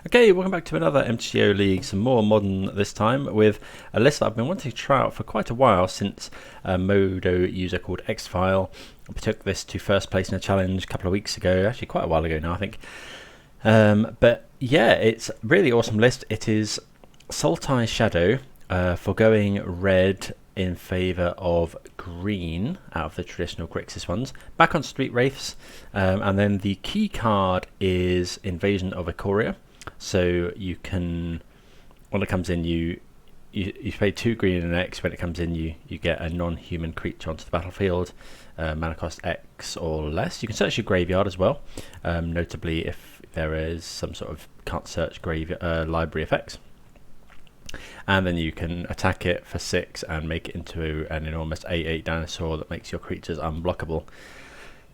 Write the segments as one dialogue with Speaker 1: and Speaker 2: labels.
Speaker 1: Okay, welcome back to another MTGO League, some more modern this time, with a list that I've been wanting to try out for quite a while since a Modo user called Xfile took this to first place in a challenge a couple of weeks ago, actually quite a while ago now I think. But yeah, it's a really awesome list. It is Sultai Shadow forgoing red in favour of green out of the traditional Grixis ones, back on Street Wraiths, and then the key card is Invasion of Ikoria. So you can, when it comes in, you pay 2 green and an X. When it comes in, you get a non-human creature onto the battlefield, mana cost X or less. You can search your graveyard as well, notably if there is some sort of can't search library effects. And then you can attack it for 6 and make it into an enormous 8/8 dinosaur that makes your creatures unblockable.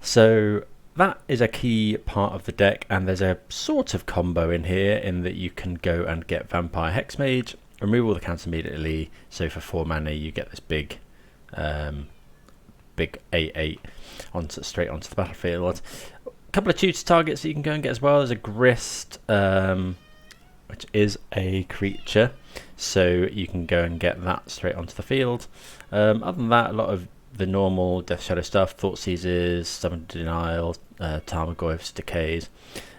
Speaker 1: So that is a key part of the deck, and there's a sort of combo in here in that you can go and get Vampire Hexmage, remove all the counters immediately, so for 4 mana you get this big 8/8 straight onto the battlefield. A couple of tutor targets that you can go and get as well. There's a Grist, which is a creature, so you can go and get that straight onto the field. Other than that, a lot of the normal Death Shadow stuff, Thought Seizes, Stubborn Denial, Tarmogoyf's Decays,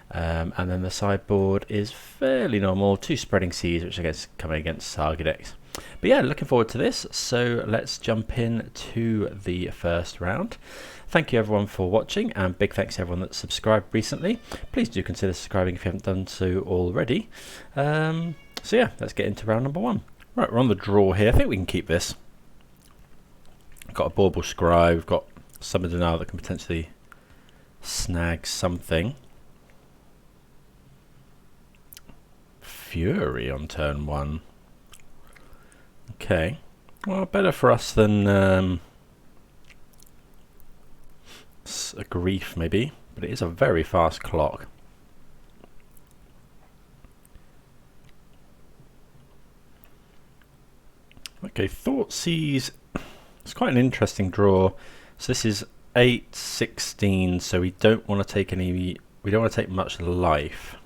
Speaker 1: and then the sideboard is fairly normal, 2 Spreading Seas, which I guess coming against Saga decks. But yeah, looking forward to this, so let's jump in to the first round. Thank you everyone for watching, and big thanks to everyone that's subscribed recently. Please do consider subscribing if you haven't done so already. So yeah, let's get into round number 1. Right, we're on the draw here. I think we can keep this. Got a Bauble Scribe, we've got Summer Denial that can potentially snag something. Fury on turn 1. Okay, well, better for us than a Grief maybe, but it is a very fast clock. Okay, Thoughtseize. It's quite an interesting draw. So this is 8/16, so we don't want to take any. We don't want to take much life.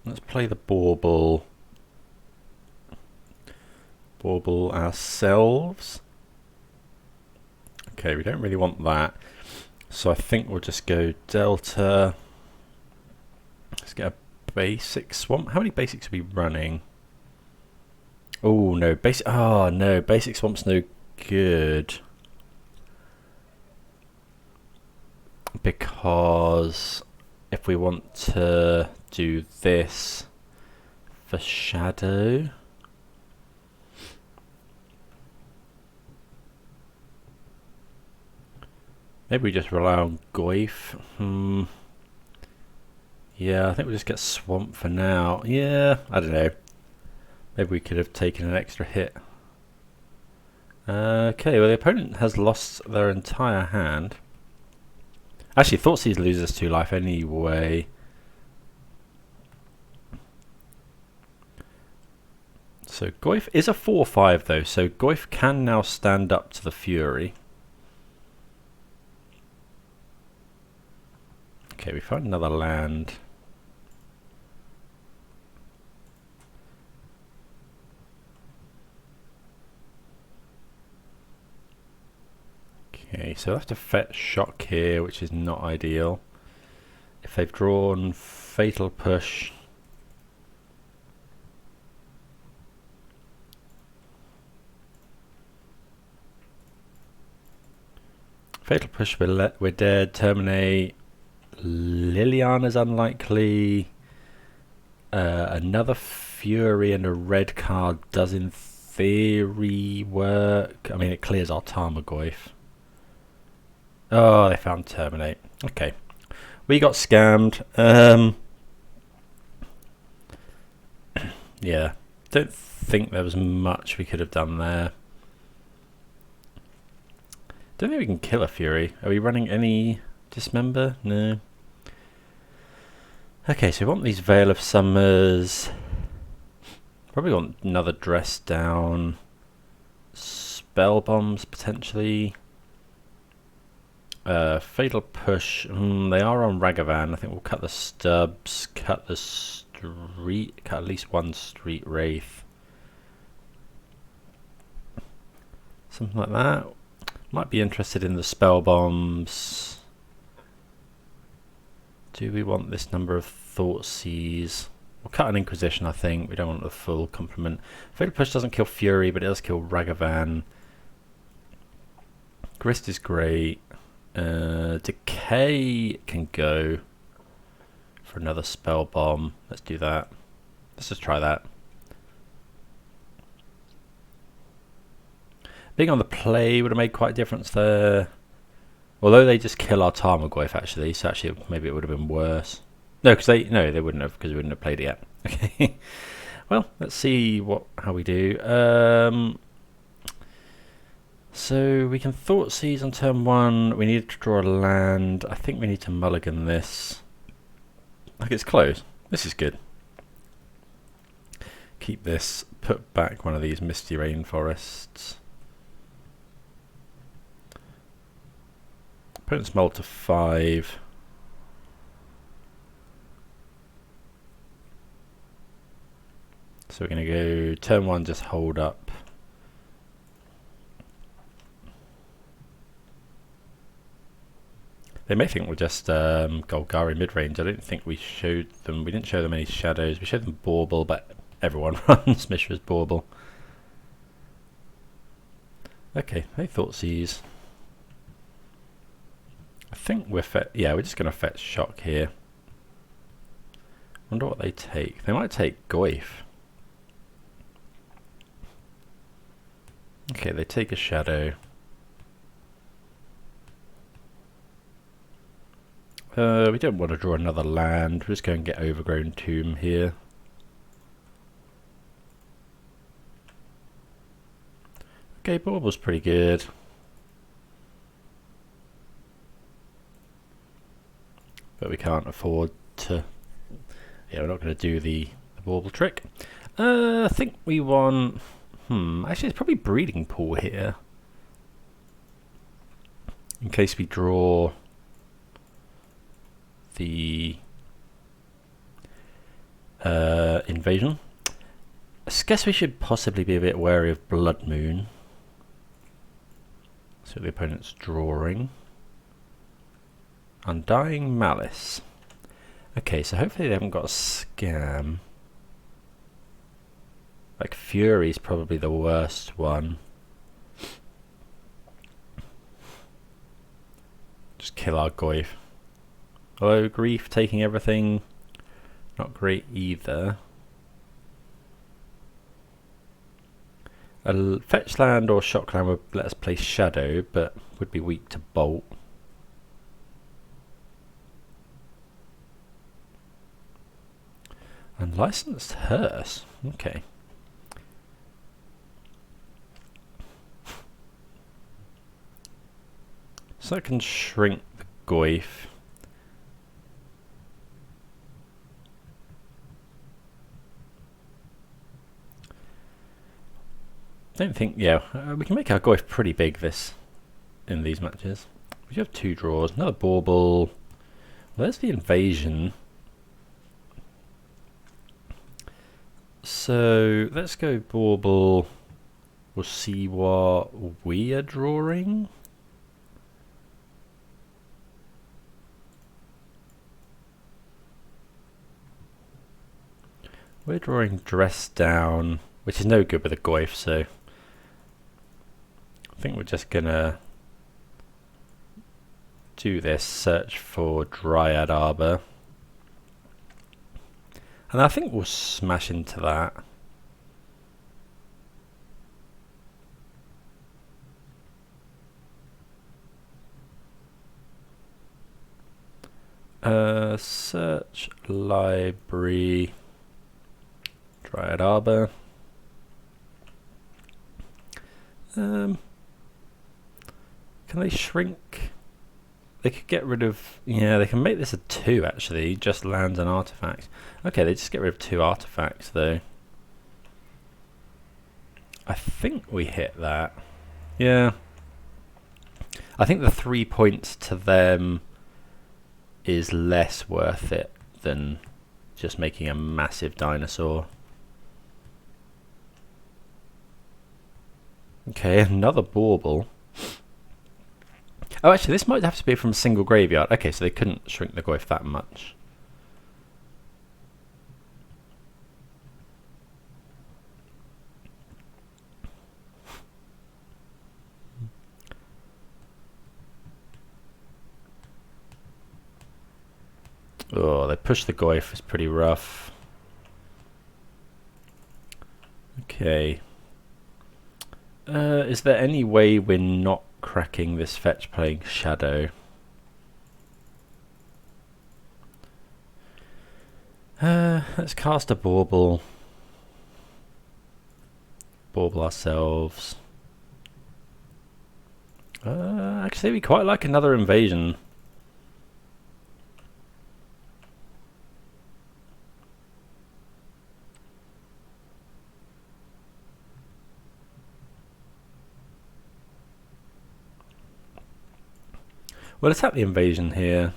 Speaker 1: Let's play the Bauble. Bauble ourselves. Okay, we don't really want that, so I think we'll just go Delta. Let's get a basic swamp. How many basics are we running? Oh no, basic. Oh no, basic swamp's no good because if we want to do this for Shadow, maybe we just rely on Goyf. Yeah, I think we'll just get Swamp for now. Yeah, I don't know. Maybe we could have taken an extra hit. Okay, well the opponent has lost their entire hand. Actually, Thoughtseize loses 2 life anyway. So Goyf is a 4/5 though, so Goyf can now stand up to the Fury. Okay, we found another land. Okay, so I have to fetch Shock here, which is not ideal. If they've drawn Fatal Push, we're dead. Terminate. Liliana's unlikely. Another Fury and a red card does in theory work. I mean, it clears our Tarmogoyf. Oh, they found Terminate. Okay. We got scammed. Yeah. Don't think there was much we could have done there. Don't think we can kill a Fury. Are we running any Dismember? No. Okay, so we want these Veil of Summers. Probably want another Dress Down. Spell Bombs, potentially. Fatal Push. They are on Ragavan. I think we'll cut the stubs, cut the street, cut at least one street wraith. Something like that. Might be interested in the spell bombs. Do we want this number of Thoughtseize? We'll cut an Inquisition, I think. We don't want the full complement. Fatal Push doesn't kill Fury, but it does kill Ragavan. Grist is great. Decay can go for another spell bomb. Let's do that. Let's just try that. Being on the play would have made quite a difference there. Although they just kill our Tarmogoyf actually, so actually maybe it would have been worse. No, because they wouldn't have, because we wouldn't have played it yet. Okay. Well, let's see how we do. So we can Thoughtseize on turn 1. We need to draw a land. I think we need to mulligan this. Like, it's close. This is good. Keep this. Put back one of these Misty Rainforests. Opponent's mulled to 5. So we're going to go turn 1, just hold up. They may think we're just Golgari mid-range. I don't think we showed them. We didn't show them any shadows. We showed them Bauble, but everyone runs Mishra's Bauble. Okay, they Thoughtseize. I think we're yeah, we're just going to fetch Shock here. Wonder what they take. They might take Goyf. Okay, they take a shadow. We don't want to draw another land. We're just going to get Overgrown Tomb here. Okay, Bauble's pretty good. But we can't afford to... Yeah, we're not going to do the Bauble trick. I think we want... actually, it's probably Breeding Pool here. In case we draw... the invasion. I guess we should possibly be a bit wary of Blood Moon. So the opponent's drawing. Undying Malice. Okay, so hopefully they haven't got a scam. Like Fury's probably the worst one. Just kill our Goyf. Although Grief taking everything, not great either. A fetch land or shock land would let us play Shadow, but would be weak to Bolt. Unlicensed Hearse. Okay. So I can shrink the Goyf. Don't think, yeah, we can make our Goyf pretty big in these matches. We have 2 draws, another Bauble. Well, there's the invasion. So let's go Bauble. We'll see what we are drawing. We're drawing Dress Down, which is no good with a Goyf, so I think we're just gonna do this, search for Dryad Arbor. And I think we'll smash into that. Search library, Dryad Arbor. Can they shrink? They could get rid of... Yeah, they can make this a 2 actually, just lands and artifacts. Okay, they just get rid of 2 artifacts though. I think we hit that. Yeah. I think the 3 points to them is less worth it than just making a massive dinosaur. Okay, another bauble. Oh, actually, this might have to be from a single graveyard. Okay, so they couldn't shrink the Goyf that much. Oh, they pushed the Goyf. It's pretty rough. Okay. Is there any way we're not cracking this fetch playing Shadow? Let's cast a Bauble. Bauble ourselves. Actually, we quite like another invasion. We'll attack the invasion here.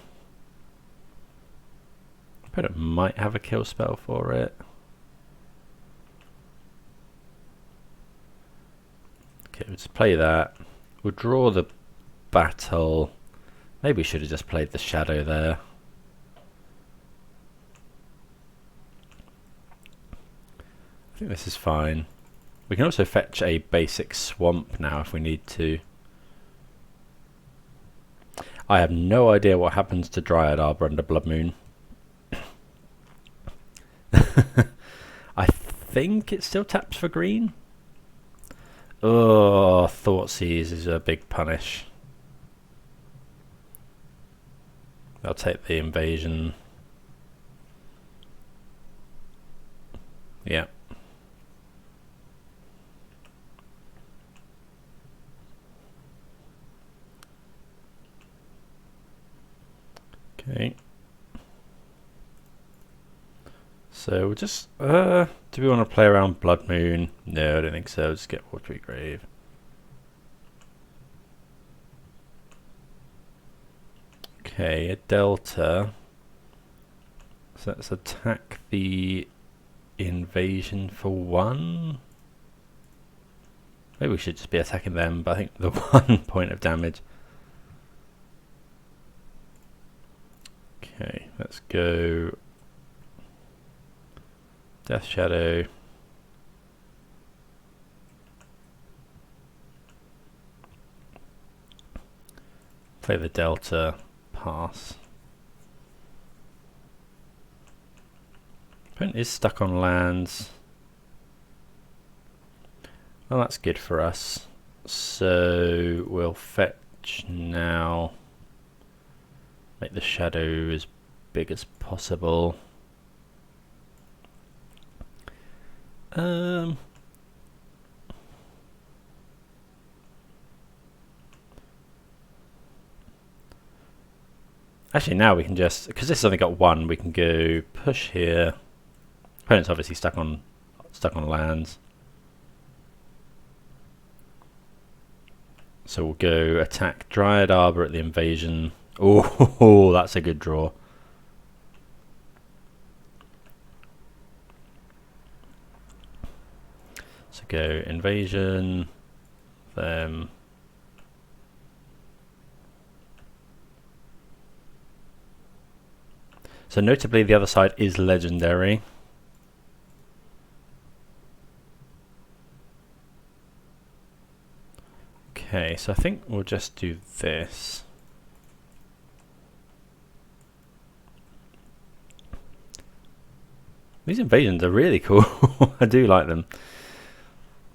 Speaker 1: Opponent might have a kill spell for it. Okay, we'll just play that. We'll draw the battle. Maybe we should have just played the Shadow there. I think this is fine. We can also fetch a basic swamp now if we need to. I have no idea what happens to Dryad Arbor under Blood Moon. I think it still taps for green. Oh, Thoughtseize is a big punish. I'll take the invasion. Yeah. Okay. So we'll just, do we want to play around Blood Moon? No, I don't think so. Just get Watery Grave. Okay, a Delta. So let's attack the invasion for 1. Maybe we should just be attacking them, but I think the 1 point of damage. Okay, let's go Death Shadow. Play the Delta, pass. Opponent is stuck on lands. Well, that's good for us. So we'll fetch now. Make the Shadow as big as possible. Actually, now we can just, because this has only got 1, we can go push here. Opponent's obviously stuck on lands. So we'll go attack Dryad Arbor at the invasion. Oh, that's a good draw. So go invasion, them. So notably the other side is legendary. Okay, so I think we'll just do this. These invasions are really cool. I do like them.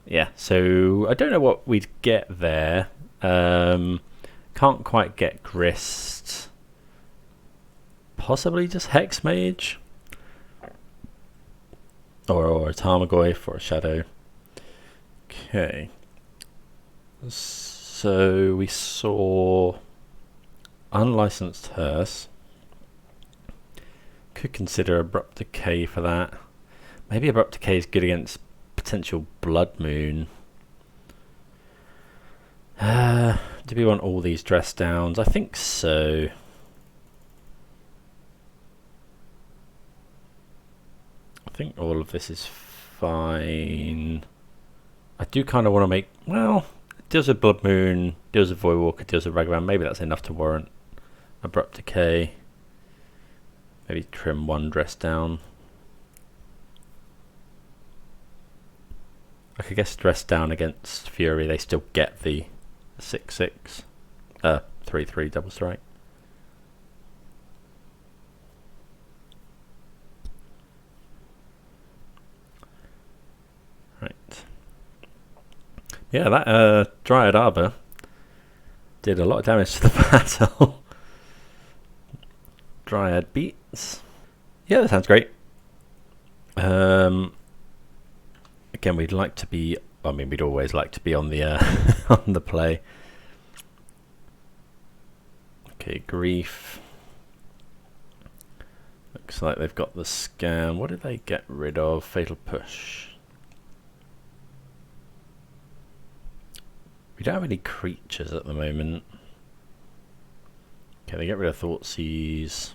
Speaker 1: Yeah, so I don't know what we'd get there. Can't quite get Grist. Possibly just Hex Mage. Or a Tarmogoyf or a Shadow. Okay. So we saw Unlicensed Hearse. Could consider Abrupt Decay for that. Maybe Abrupt Decay is good against potential Blood Moon. Do we want all these dress downs? I think so. I think all of this is fine. I do kind of want to make, well, deals with Blood Moon, deals with Voidwalker, deals with Ragavan. Maybe that's enough to warrant Abrupt Decay. Maybe trim one dress down. I could guess dress down against Fury. They still get the 6/6, 3/3 double strike. Right. Yeah, that Dryad Arbor did a lot of damage to the battle. Dryad beats. Yeah, that sounds great. Again, we'd like to be. I mean, we'd always like to be on the on the play. Okay, Grief. Looks like they've got the Scam. What did they get rid of? Fatal Push. We don't have any creatures at the moment. Okay, they get rid of Thoughtseize.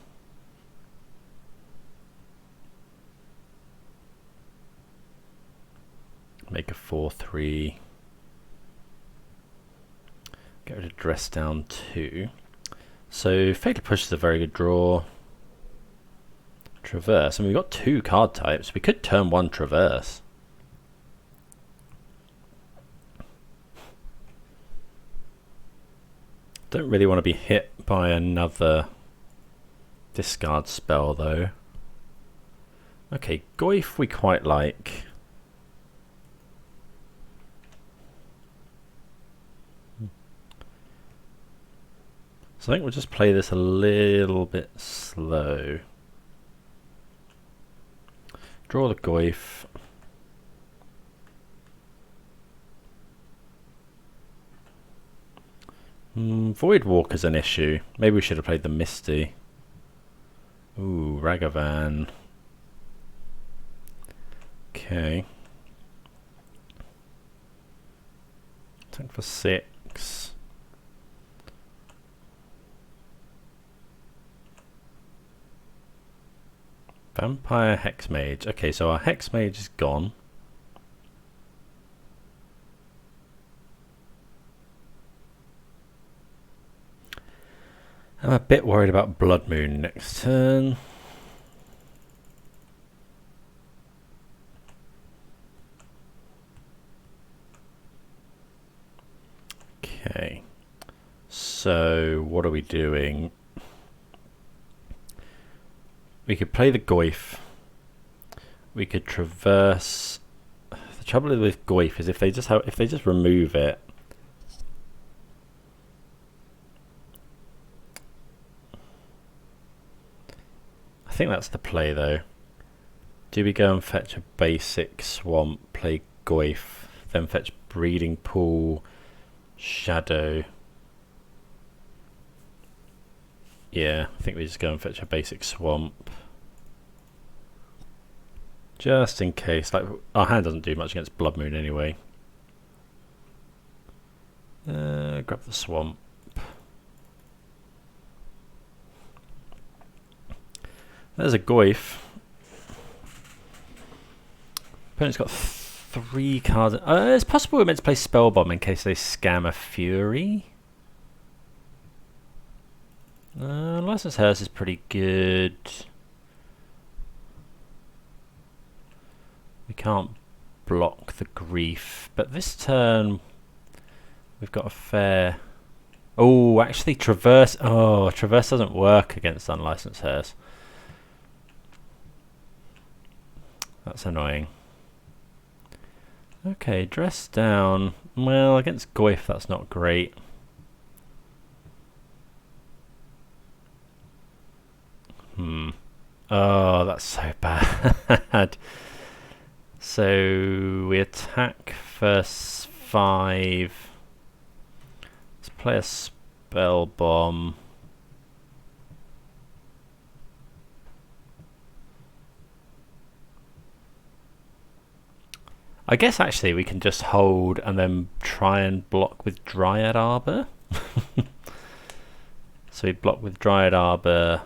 Speaker 1: Make a 4/3. Get rid of Dress Down 2. So Fatal Push is a very good draw. Traverse. I mean, we've got 2 card types. We could turn 1 Traverse. Don't really want to be hit by another discard spell though. Okay, Goyf we quite like. So I think we'll just play this a little bit slow. Draw the Goyf. Voidwalker's an issue. Maybe we should have played the Misty. Ooh, Ragavan. Okay. Attack for 6. Vampire Hexmage. Okay, so our Hexmage is gone. I'm a bit worried about Blood Moon next turn. Okay. So, what are we doing? We could play the Goyf. We could traverse. The trouble with Goyf is if they just remove it. I think that's the play though. Do we go and fetch a basic swamp, play Goyf, then fetch Breeding Pool, Shadow? Yeah, I think we just go and fetch a basic swamp. Just in case. Like, our hand doesn't do much against Blood Moon anyway. Grab the swamp. There's a Goyf. Opponent's got 3 cards. It's possible we're meant to play Spellbomb in case they scam a Fury. License Hearse is pretty good. We can't block the Grief, but this turn we've got a fair. Oh, actually, Traverse. Oh, Traverse doesn't work against Unlicensed Hearse. That's annoying. Okay, Dress Down. Well, against Goyf, that's not great. Oh, that's so bad. So we attack first 5. Let's play a Spell Bomb. I guess actually we can just hold and then try and block with Dryad Arbor. So we block with Dryad Arbor.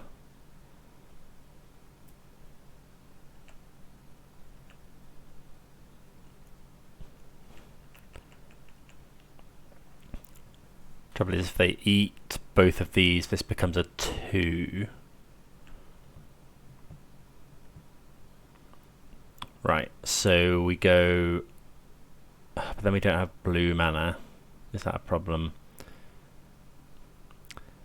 Speaker 1: Trouble is, if they eat both of these, this becomes a 2. Right, so we go, but then we don't have blue mana. Is that a problem?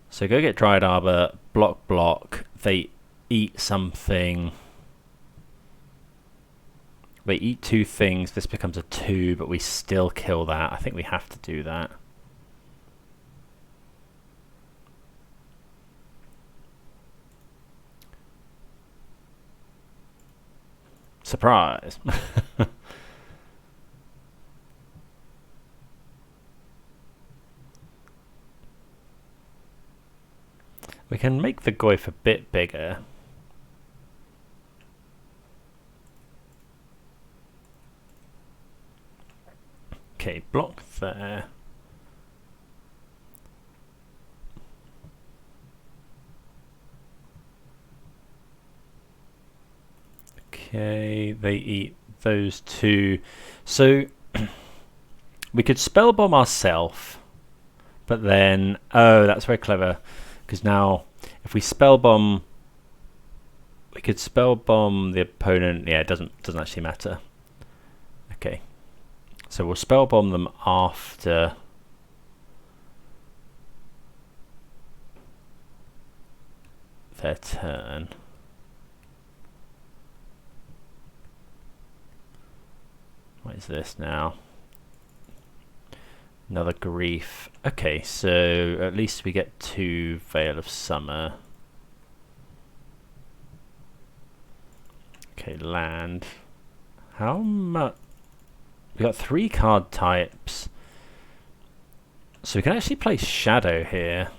Speaker 1: So go get Dryad Arbor, block, they eat something. They eat 2 things, this becomes a 2, but we still kill that. I think we have to do that. Surprise! We can make the Goyf a bit bigger. Okay, block there. Okay, they eat those 2. So we could spell bomb ourselves, but then, oh, that's very clever, because now if we spell bomb, we could spell bomb the opponent. Yeah, it doesn't actually matter. Okay, so we'll spell bomb them after their turn. What is this now? Another grief. Okay, so at least we get 2 Veil of Summer. Okay, land. How much? We got 3 card types. So we can actually play Shadow here.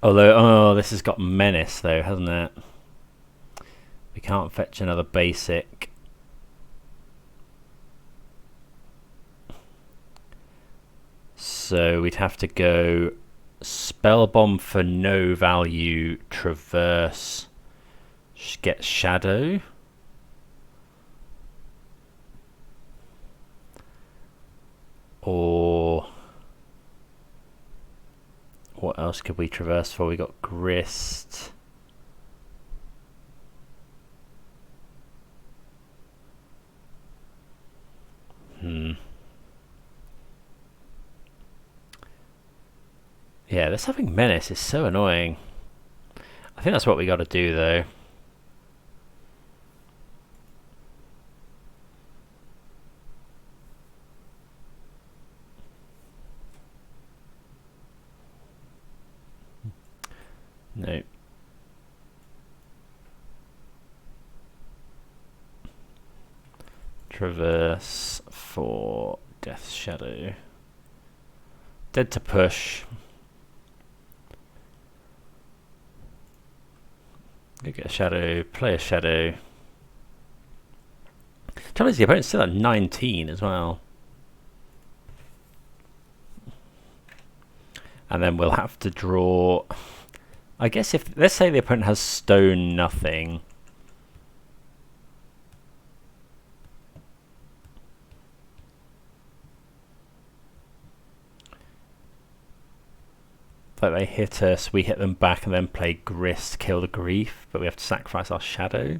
Speaker 1: Although, oh, this has got Menace though, hasn't it? We can't fetch another basic. So we'd have to go Spell Bomb for no value, Traverse, get Shadow. Or what else could we traverse for? We got Grist. Yeah, this having Menace is so annoying. I think that's what we got to do though. No. Traverse for Death Shadow. Dead to push. Go get a shadow, play a shadow. Trouble is the opponent's still at 19 as well. And then we'll have to draw. I guess if, let's say the opponent has stone nothing. Like they hit us, we hit them back and then play Grist, kill the grief, but we have to sacrifice our shadow.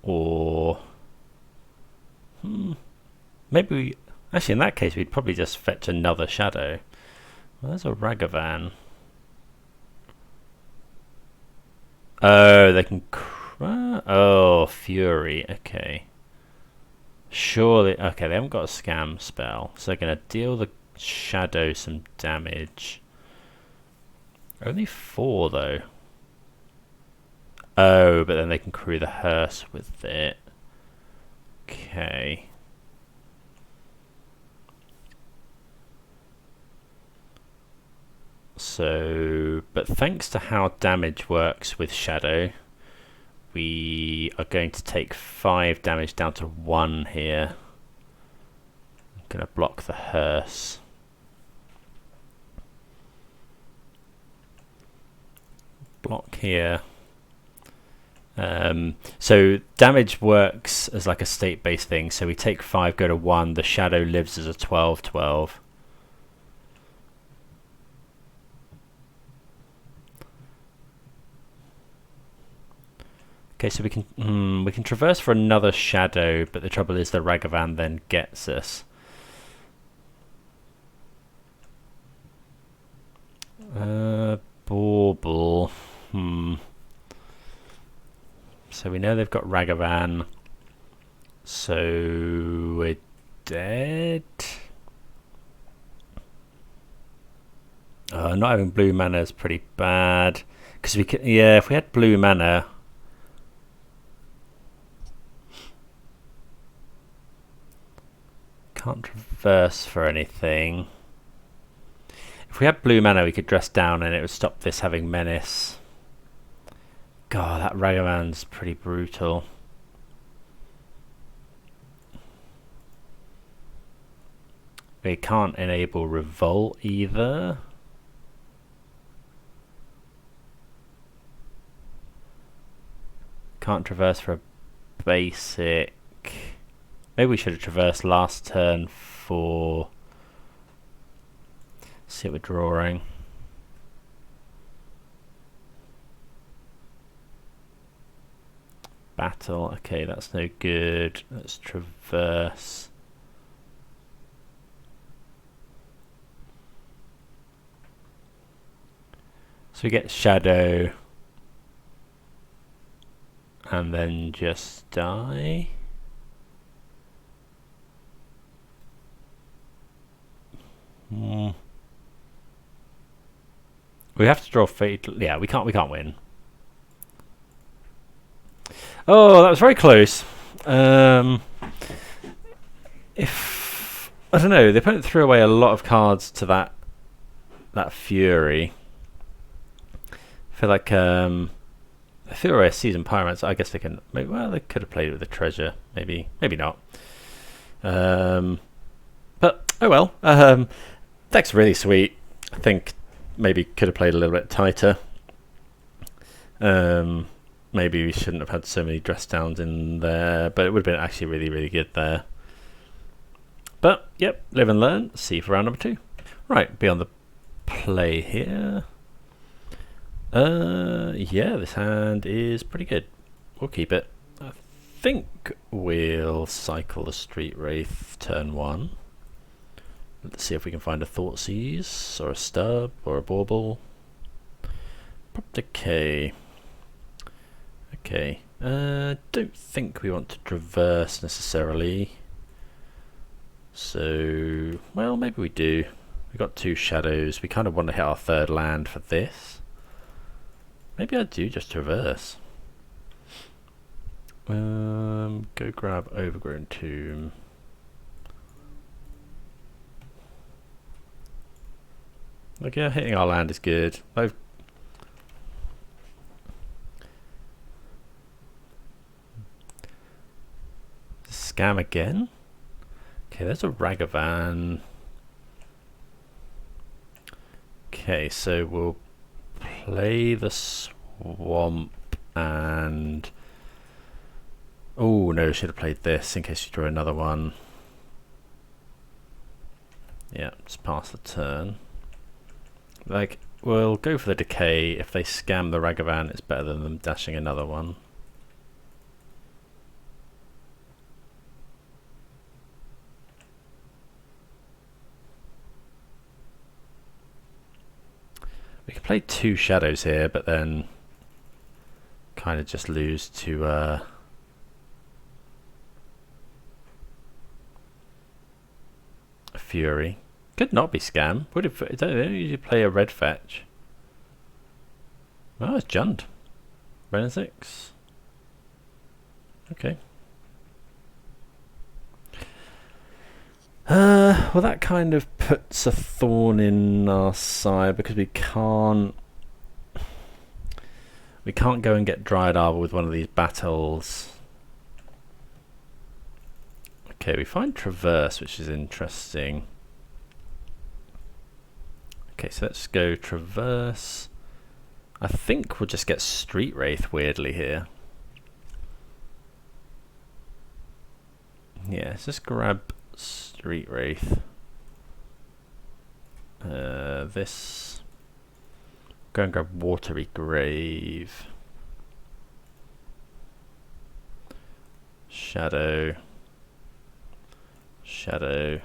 Speaker 1: Or maybe we, actually in that case we'd probably just fetch another shadow. Well, there's a Ragavan. Oh, they can oh, Fury, okay. Surely, okay, they haven't got a scam spell, so they're going to deal the shadow some damage. Only 4 though. Oh, but then they can crew the hearse with it. Okay. So but thanks to how damage works with Shadow, we are going to take 5 damage down to 1 here. I'm going to block the hearse. Block here. So damage works as like a state-based thing. So we take 5, go to 1. The Shadow lives as a 12/12. Okay, so we can traverse for another Shadow, but the trouble is the Ragavan then gets us. Bauble. So we know they've got Ragavan. So we're dead. Not having blue mana is pretty bad. Because we can, yeah, if we had blue mana. Can't traverse for anything. If we had blue mana, we could dress down and it would stop this having menace. God, that Ragavan's pretty brutal. We can't enable Revolt either. Can't traverse for a basic. Maybe we should have traversed last turn for... See what we're drawing. Battle, okay, that's no good. Let's traverse. So we get Shadow. And then just die. We have to draw fatal. Yeah, we can't win. Oh, that was very close. If I don't know, the opponent threw away a lot of cards to that Fury. I feel like they threw away a Seasoned Pyromancer. I guess they can. Maybe, well, they could have played it with a treasure. Maybe not. But oh well. Deck's really sweet. I think maybe could have played a little bit tighter. Maybe we shouldn't have had so many dress downs in there, but it would have been actually really, really good there. But yep, live and learn. See you for round number 2. Right, be on the play here. Yeah, this hand is pretty good. We'll keep it. I think we'll cycle the Street Wraith turn 1. Let's see if we can find a Thoughtseize or a Stub or a Bauble. Pop decay. Okay. Don't think we want to traverse necessarily. So, well, maybe we do. We've got 2 Shadows. We kind of want to hit our 3rd land for this. Maybe I do just traverse. Go grab Overgrown Tomb. Like, yeah, hitting our land is good. Scam again. Okay, there's a Ragavan. Okay, so we'll play the Swamp and... Oh no, should have played this in case you draw another one. Yeah, just pass the turn. Like, we'll go for the decay. If they scam the Ragavan, it's better than them dashing another one. We could play 2 Shadows here, but then kind of just lose to Fury. Could not be scam. Would it? I don't know. You play a red fetch. Oh, it's Jund. Red and 6. Okay. Well, that kind of puts a thorn in our side because we can't We can't go and get Dryad Arbor with one of these battles. Okay, we find Traverse, which is interesting. Okay, so let's go Traverse. I think we'll just get Street Wraith weirdly here. Yeah, let's just grab Street Wraith. This. Go and grab Watery Grave. Shadow. Shadow.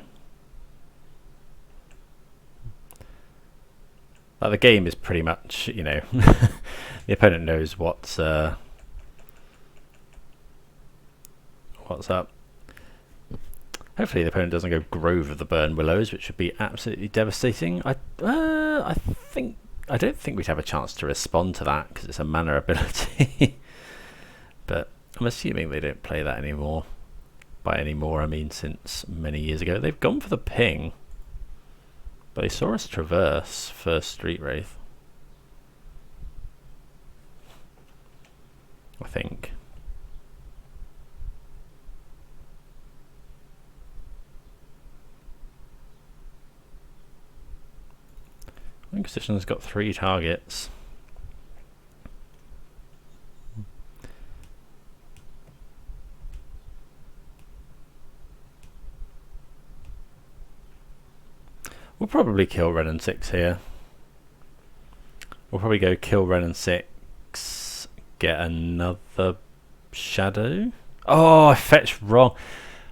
Speaker 1: Like the game is pretty much, you know, the opponent knows what's up. Hopefully the opponent doesn't go Grove of the Burn Willows, which would be absolutely devastating. I don't think we'd have a chance to respond to that because it's a mana ability. But I'm assuming they don't play that anymore. By anymore, I mean since many years ago. They've gone for the ping. But they saw us Traverse for Street Wraith. I think. Inquisition's got 3 targets. We'll probably kill Ren and 6 here. We'll probably go kill Ren and 6, get another Shadow. Oh, I fetched wrong.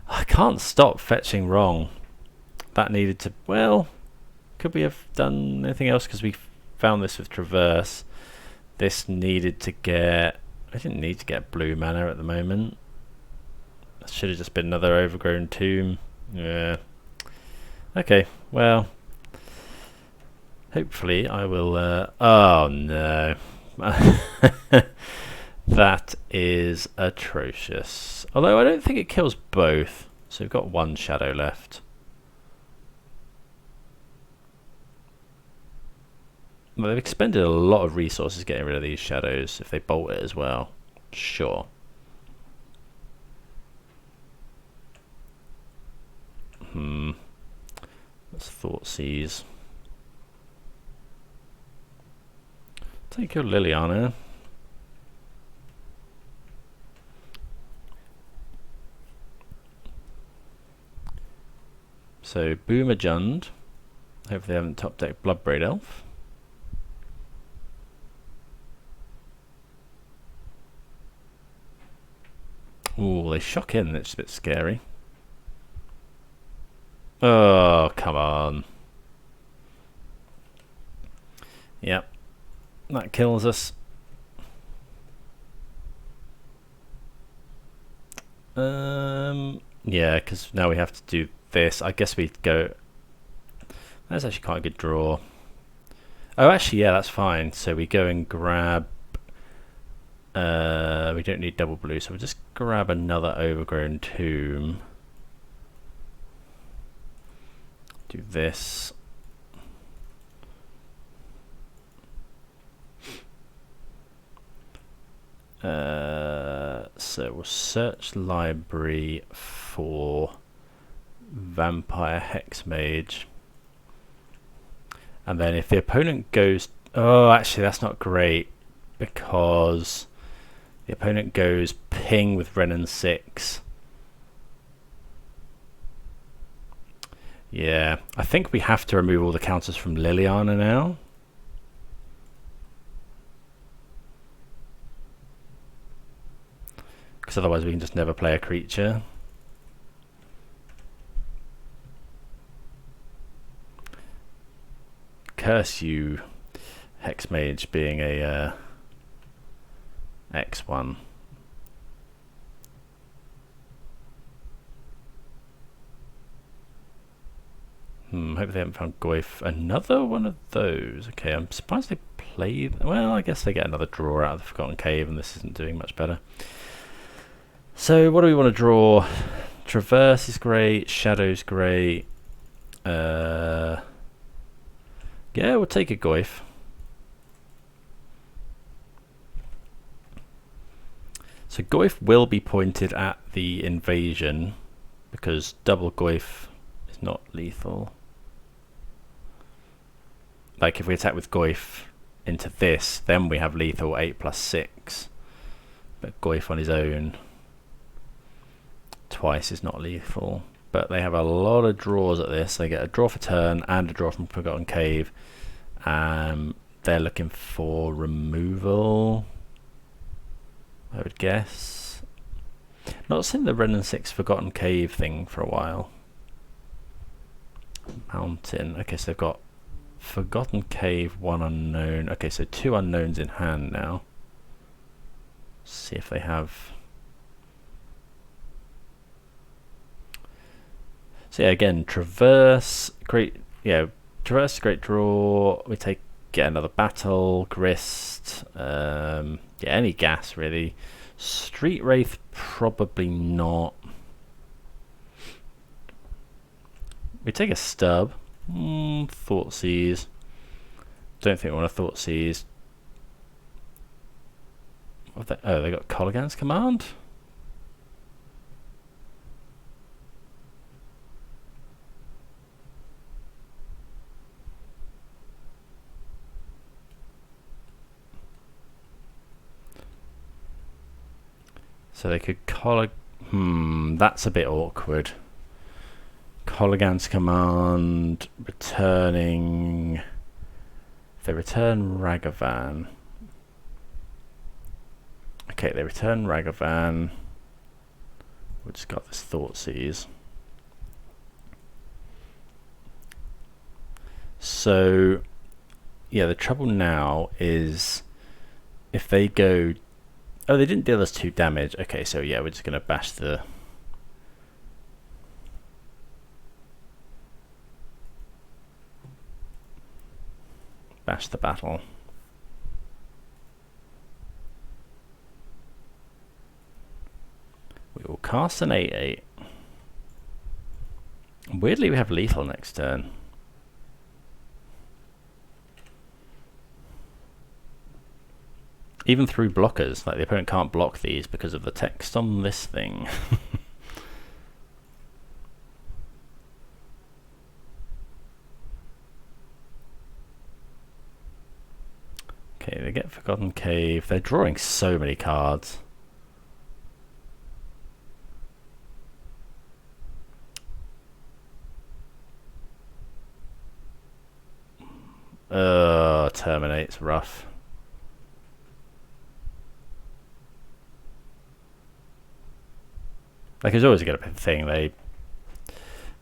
Speaker 1: I can't stop fetching wrong. That needed to... Well, could we have done anything else? Because we found this with Traverse. This needed to get... I didn't need to get blue mana at the moment. That should have just been another Overgrown Tomb. Yeah. Okay, well... Hopefully I will... oh no. That is atrocious. Although I don't think it kills both. So we've got 1 shadow left. Well, they've expended a lot of resources getting rid of these shadows if they bolt it as well. Sure. Let's Thoughtseize. Take your Liliana. So Boomer Jund. Hopefully they haven't top decked Bloodbraid Elf. Ooh, they shock in, it's a bit scary. Oh, come on. Yep. That kills us. Yeah, because now we have to do this. I guess we'd go... That's actually quite a good draw. Oh, actually, yeah, that's fine. So we go and grab... we don't need double blue, so we'll just grab another Overgrown Tomb. Do this. So we'll search library for Vampire Hexmage. And then if the opponent goes... Oh, actually that's not great, because the opponent goes ping with Ren and 6. Yeah, I think we have to remove all the counters from Liliana now. Because otherwise we can just never play a creature. Curse you, Hexmage being a X1. Hope they haven't found Goyf. Another one of those. Okay, I'm surprised they played... Well, I guess they get another draw out of the Forgotten Cave, and this isn't doing much better. So, what do we want to draw? Traverse is great. Shadow's great. Yeah, we'll take a Goyf. So Goyf will be pointed at the invasion because double Goyf is not lethal. Like if we attack with Goyf into this, then we have lethal 8+6. But Goyf on his own twice is not lethal. But they have a lot of draws at this. They get a draw for turn and a draw from Forgotten Cave. They're looking for removal, I would guess. Not seen the Ren and 6 Forgotten Cave thing for a while. Mountain. Okay, so they've got Forgotten Cave, 1 unknown. Okay, so 2 unknowns in hand now. See if they have. So yeah, again, traverse, great. Yeah, traverse, great draw. We get another battle, grist. Yeah, any gas really. Street Wraith, probably not. We take a stub. Thoughtseize. Don't think we want a Thoughtseize. Oh, they got Colligan's Command? So they could that's a bit awkward. Colligan's Command, returning. If they return Ragavan. Okay, they return Ragavan. We just got this Thoughtseize. So, yeah, the trouble now is if they go. Oh, they didn't deal us 2 damage. Okay, so yeah, we're just going to bash the. Bash the battle. We will cast an 8/8. Weirdly, we have lethal next turn. Even through blockers, like the opponent can't block these because of the text on this thing. Okay, they get Forgotten Cave. They're drawing so many cards. Terminate's rough. Like it's always a good thing. They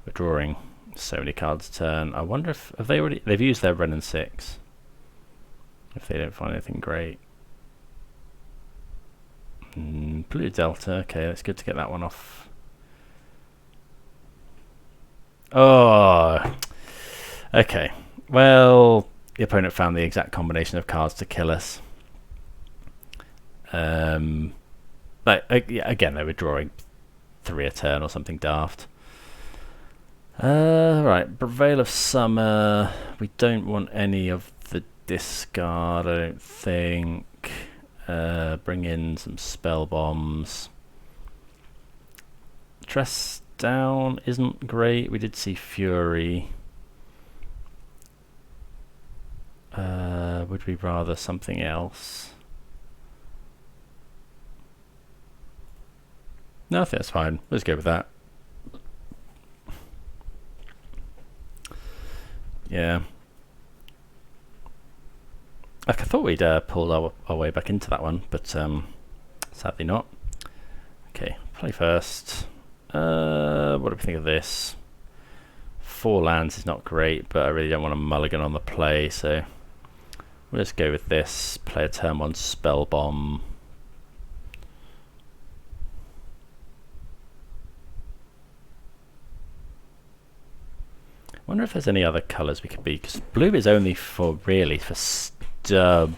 Speaker 1: were drawing so many cards a turn. I wonder if they've used their Ren and 6. If they don't find anything great. Blue Delta. Okay, that's good to get that one off. Oh, okay. Well, the opponent found the exact combination of cards to kill us. Like again, they were drawing 3 a turn or something daft. Right, Veil of Summer. We don't want any of the discard, I don't think. Bring in some spell bombs. Tress down isn't great. We did see Fury. Would we rather something else? No, I think that's fine. Let's go with that. Yeah. Like I thought we'd pulled our way back into that one, but sadly not. Okay, play first. What do we think of this? 4 lands is not great, but I really don't want to mulligan on the play, so we'll just go with this. Play a turn 1 spell bomb. Wonder if there's any other colours we could be, because blue is only for stub.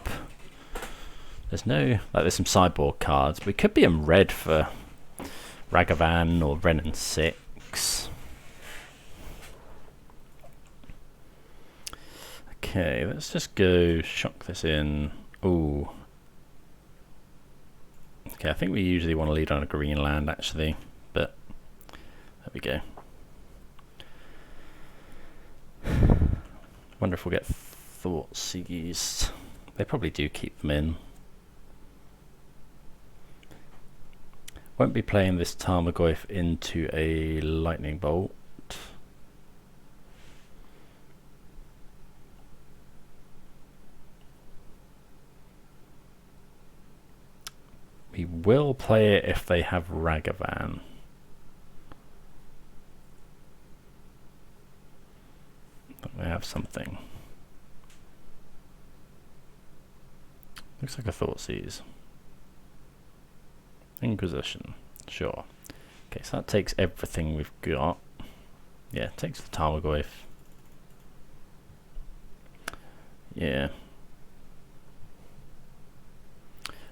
Speaker 1: There's no, like there's some sideboard cards. We could be in red for Ragavan or Ren and 6. Okay, let's just go shock this in. Ooh. Okay, I think we usually want to lead on a green land actually, but there we go. Wonder if we'll get Thoughtseize. They probably do keep them in. Won't be playing this Tarmogoyf into a lightning bolt. We will play it if they have Ragavan. They have something. Looks like a Thoughtseize. Inquisition, sure. Okay, so that takes everything we've got. Yeah, it takes the Tarmogoyf. Yeah.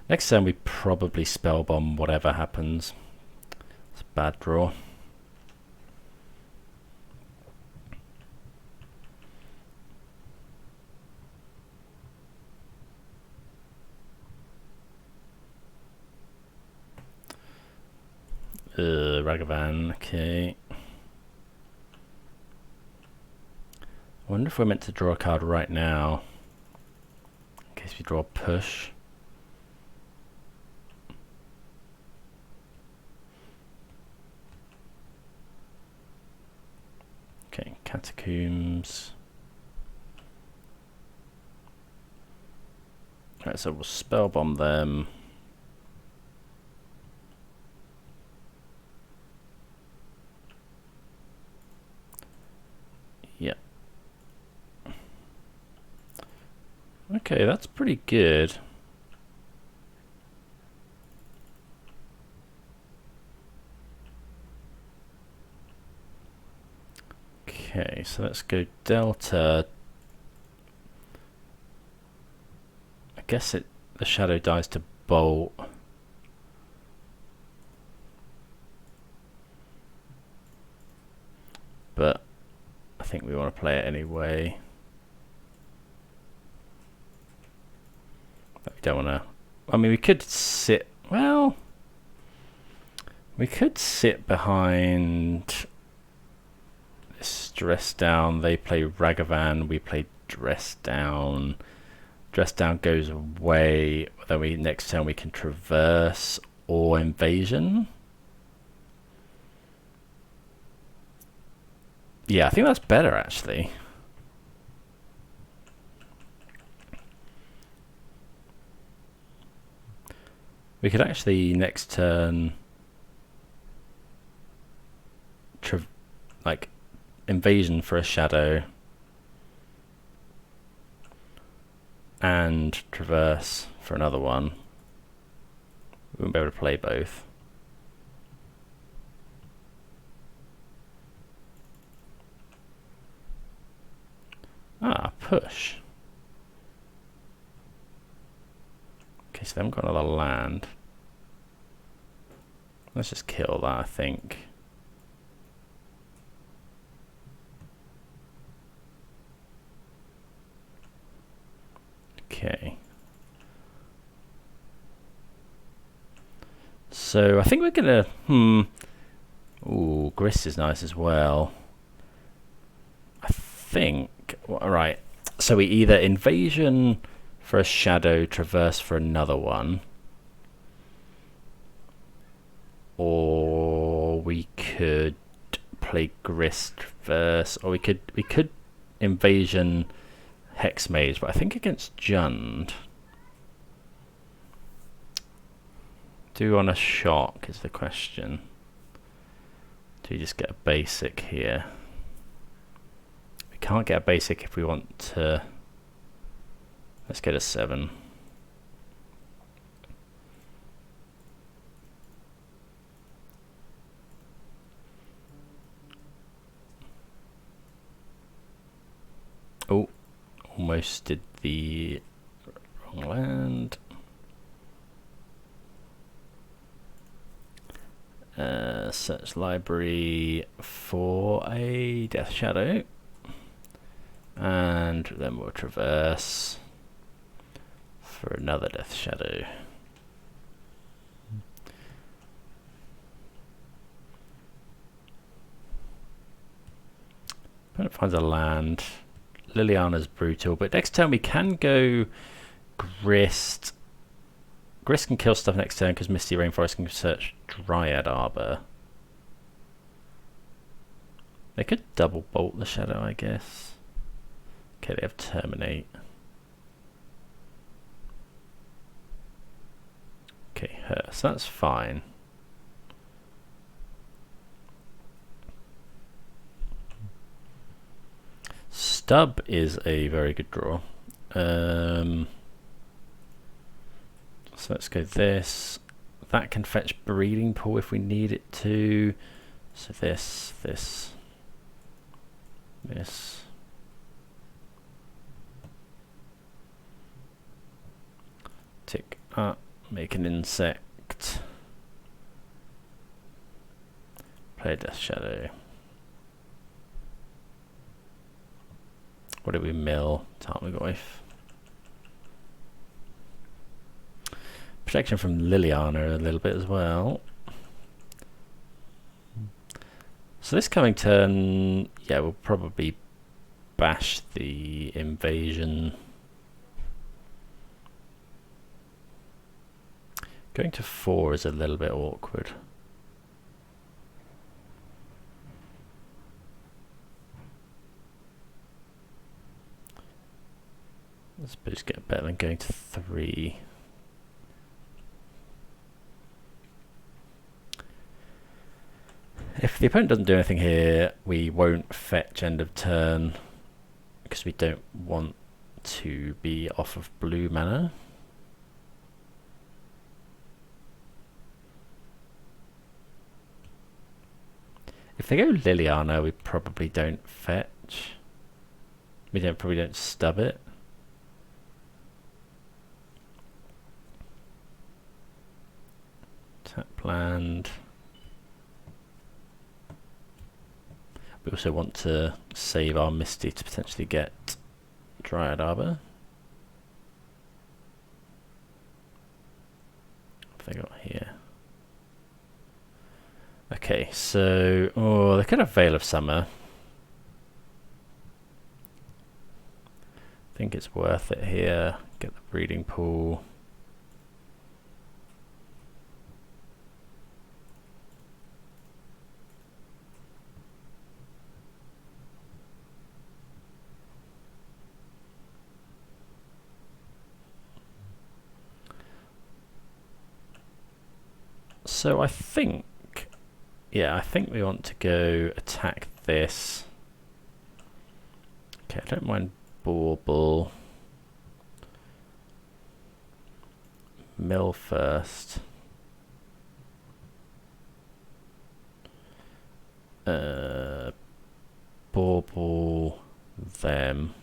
Speaker 1: Next turn we probably spellbomb whatever happens. It's a bad draw. Ragavan, okay. I wonder if we're meant to draw a card right now. In case we draw a push. Okay, Catacombs. Alright, so we'll spellbomb them. Yep. Okay, that's pretty good. Okay, so let's go Delta. I guess the shadow dies to bolt. But I think we want to play it anyway. But we don't want to. I mean, we could sit. Well, we could sit behind this Dress Down. They play Ragavan. We play Dress Down. Dress Down goes away. Then next turn we can Traverse or Invasion. Yeah, I think that's better actually. We could actually next turn like Invasion for a shadow and Traverse for another one. We won't be able to play both. Ah, push. Okay, so they haven't got another land. Let's just kill that, I think. Okay. So I think we're gonna Ooh, Grist is nice as well. I think right. So we either Invasion for a shadow, Traverse for another one, or we could play Grist Traverse, or we could Invasion Hex Mage, but I think against Jund. Do we want a shock is the question. Do we just get a basic here? We can't get a basic if we want to. Let's get a 7. Oh, almost did the wrong land. Search library for a Death Shadow, and then we'll Traverse for another Death Shadow. Opponent finds a land. Liliana's brutal, but next turn we can go Grist. Grist can kill stuff next turn because Misty Rainforest can search Dryad Arbor. They could double bolt the Shadow, I guess. Okay, they have Terminate. Okay, her, so that's fine. Stub is a very good draw. So let's go this. That can fetch Breeding Pool if we need it to. So this. Tick up, make an insect. Play Death Shadow. What did we mill? Tarmogoyf. Protection from Liliana a little bit as well. So this coming turn, yeah, we'll probably bash the invasion. Going to 4 is a little bit awkward. I suppose get better than going to 3. If the opponent doesn't do anything here, we won't fetch end of turn because we don't want to be off of blue mana. If they go Liliana, we probably don't fetch. We probably don't stub it. Tap land. We also want to save our Misty to potentially get Dryad Arbor. What have they got here? Okay, so they could have Veil of Summer. I think it's worth it here. Get the Breeding Pool. So I think, yeah, I think we want to go attack this. Okay, I don't mind Bauble. Mill first. Bauble them.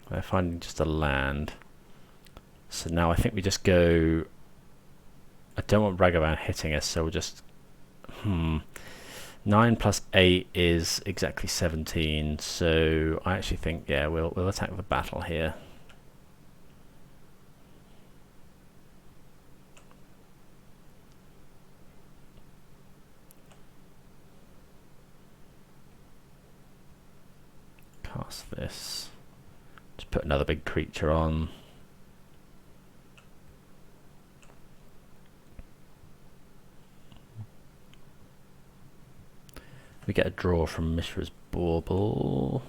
Speaker 1: They're finding just a land. So now I think we just go. I don't want Ragavan hitting us, so we'll just 9 plus 8 is exactly 17, so I actually think, yeah, we'll attack the battle here. Cast this. Just put another big creature on. We get a draw from Mishra's Bauble.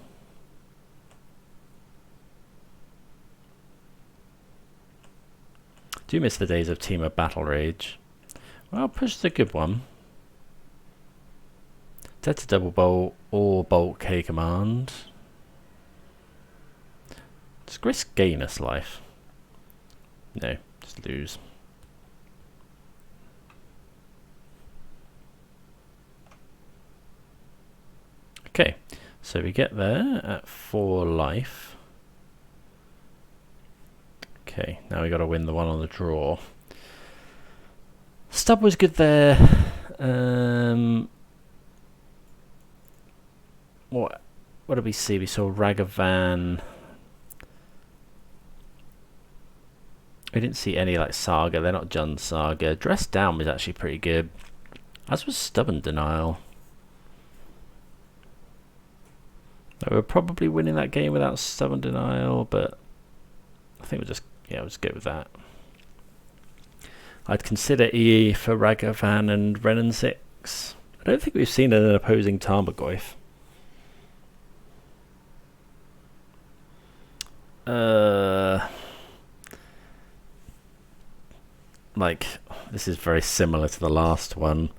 Speaker 1: Do miss the days of Teemo Battle Rage. Well, push is a good one. Dead to double bolt or bolt K command. Does Grist gain us life? No, just lose. Okay, so we get there at 4 life. Okay, now we got to win the one on the draw. Stub was good there. What did we see? We saw Ragavan. We didn't see any like Saga. They're not Jund Saga. Dress Down was actually pretty good, as was Stubborn Denial. We're probably winning that game without stubborn denial, but I think we'll just go with that. I'd consider EE for Ragavan and Renan 6. I don't think we've seen an opposing Tarmogoyf. Like, this is very similar to the last one.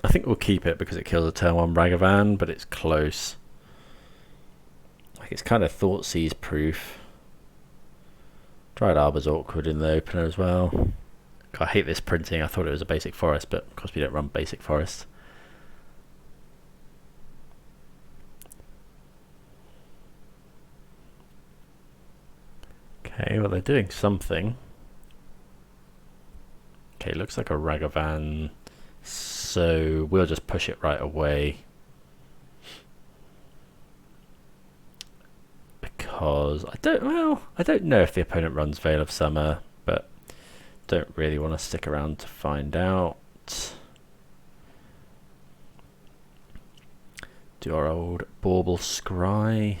Speaker 1: I think we'll keep it because it kills a turn 1 Ragavan, but it's close. Like, it's kind of Thoughtseize proof. Dryad Arbor's awkward in the opener as well. God, I hate this printing. I thought it was a basic forest, but of course we don't run basic forest. Okay, well, they're doing something. Okay, looks like a Ragavan, so we'll just push it right away. Because I don't know if the opponent runs Veil of Summer, but don't really want to stick around to find out. Do our old Bauble Scry.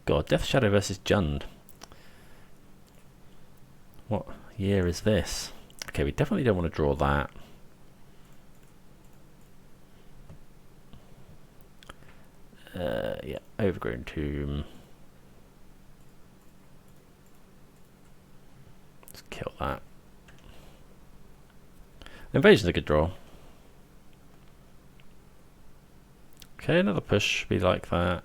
Speaker 1: God, Death Shadow versus Jund. What year is this? Okay, we definitely don't want to draw that. Yeah, Overgrown Tomb. Let's kill that. Invasion's a good draw. Okay, another push should be like that.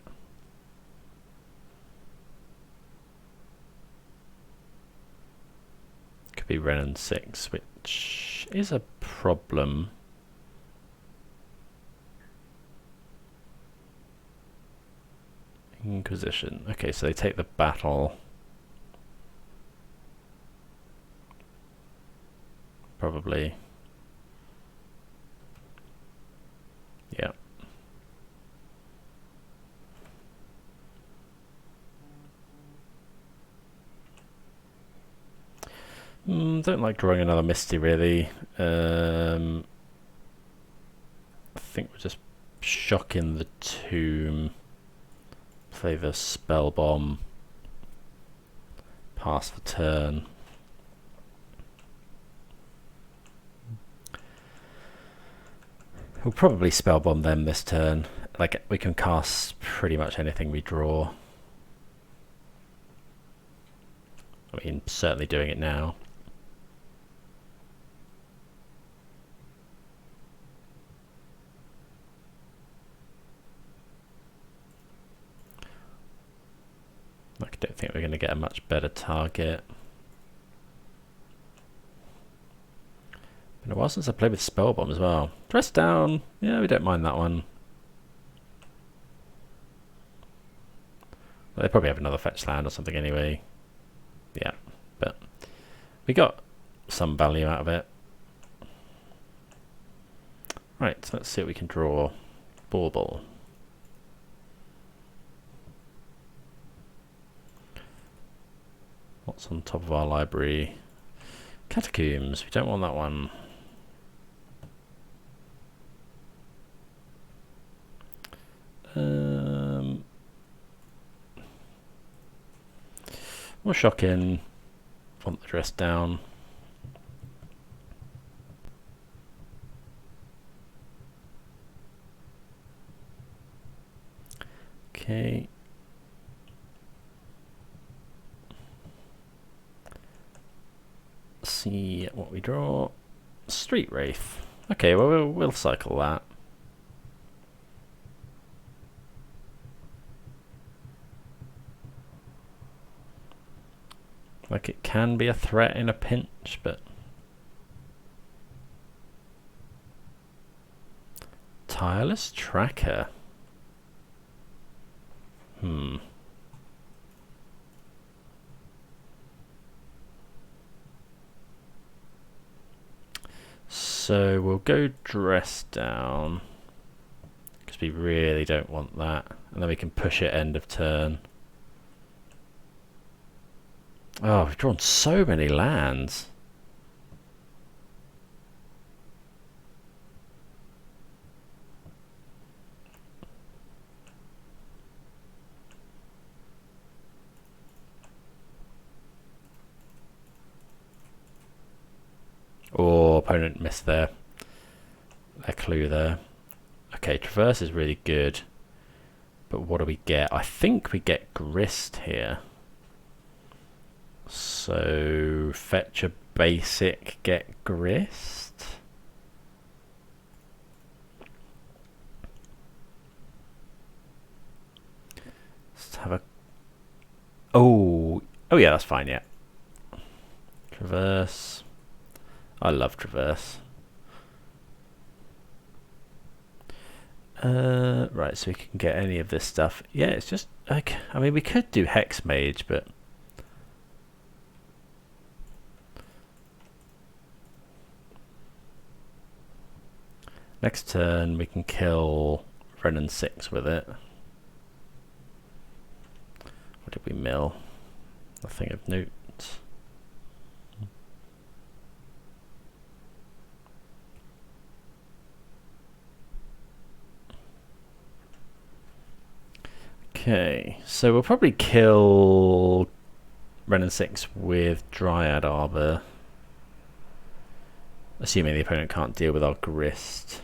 Speaker 1: Could be Renan 6, which is a problem. Inquisition. Okay, so they take the battle. Probably. Yeah. Don't like drawing another Misty, really. I think we're just shocking the tomb. Play the Spell Bomb. Pass the turn. We'll probably Spell Bomb them this turn. Like, we can cast pretty much anything we draw. I mean, certainly doing it now. I don't think we're going to get a much better target. Been a while since I played with Spell Bomb as well. Dress down. Yeah, we don't mind that one. Well, they probably have another fetch land or something anyway. Yeah, but we got some value out of it. Right, so let's see what we can draw. Bauble. What's on top of our library? Catacombs. We don't want that one. More shocking. Want the dress down. Okay. See what we draw. Street Wraith. Okay, well we'll cycle that. Like, it can be a threat in a pinch, but Tireless Tracker. So we'll go dress down because we really don't want that, and then we can push it end of turn. Oh, we've drawn so many lands. opponent missed their clue there. Okay, traverse is really good. But what do we get? I think we get grist here. So fetch a basic, get grist. Let's have a... Oh yeah, that's fine, yeah. Traverse. I love traverse. Right, so we can get any of this stuff. Yeah, it's just like, I mean, we could do Hex Mage, but next turn we can kill Renin 6 with it. What did we mill? Nothing of note. Okay, so we'll probably kill Renin 6 with Dryad Arbor, assuming the opponent can't deal with our grist.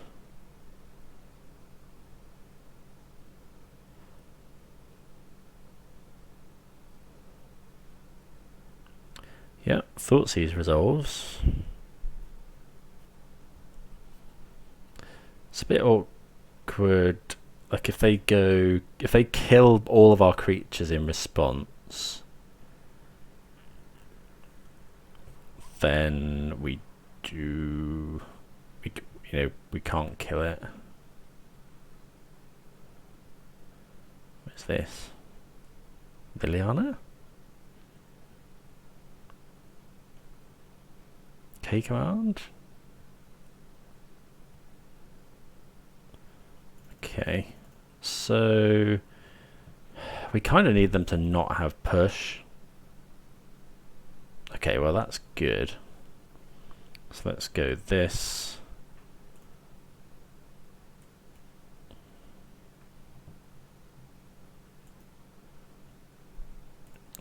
Speaker 1: Yeah, Thoughtseize resolves. It's a bit awkward. Like if they kill all of our creatures in response, then we can't kill it. What's this? Liliana? K command? Okay. So we kind of need them to not have push. Okay, well that's good. So let's go this.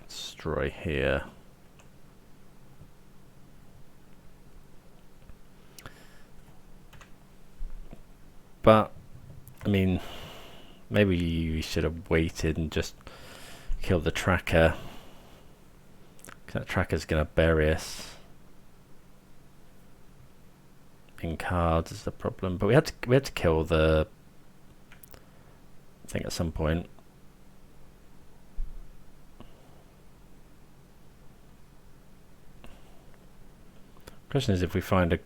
Speaker 1: Destroy here. But I mean, maybe we should have waited and just killed the tracker. That tracker's gonna bury us in cards is the problem. But we had to kill the thing at some point. Question is if we find a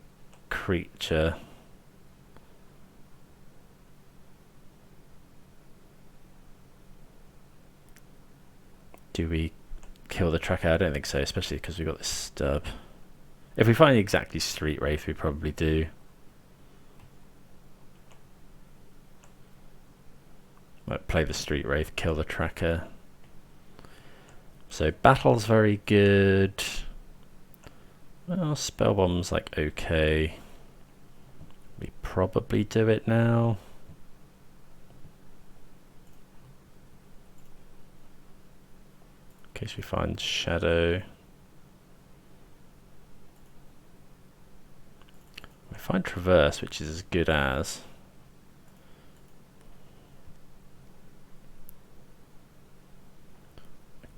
Speaker 1: creature. Do we kill the tracker? I don't think so, especially because we've got this stub. If we find exactly Street Wraith, we probably do. Might play the Street Wraith, kill the tracker. So battle's very good. Well, spell bomb's like okay. We probably do it now. In case we find Shadow. We find Traverse, which is as good as.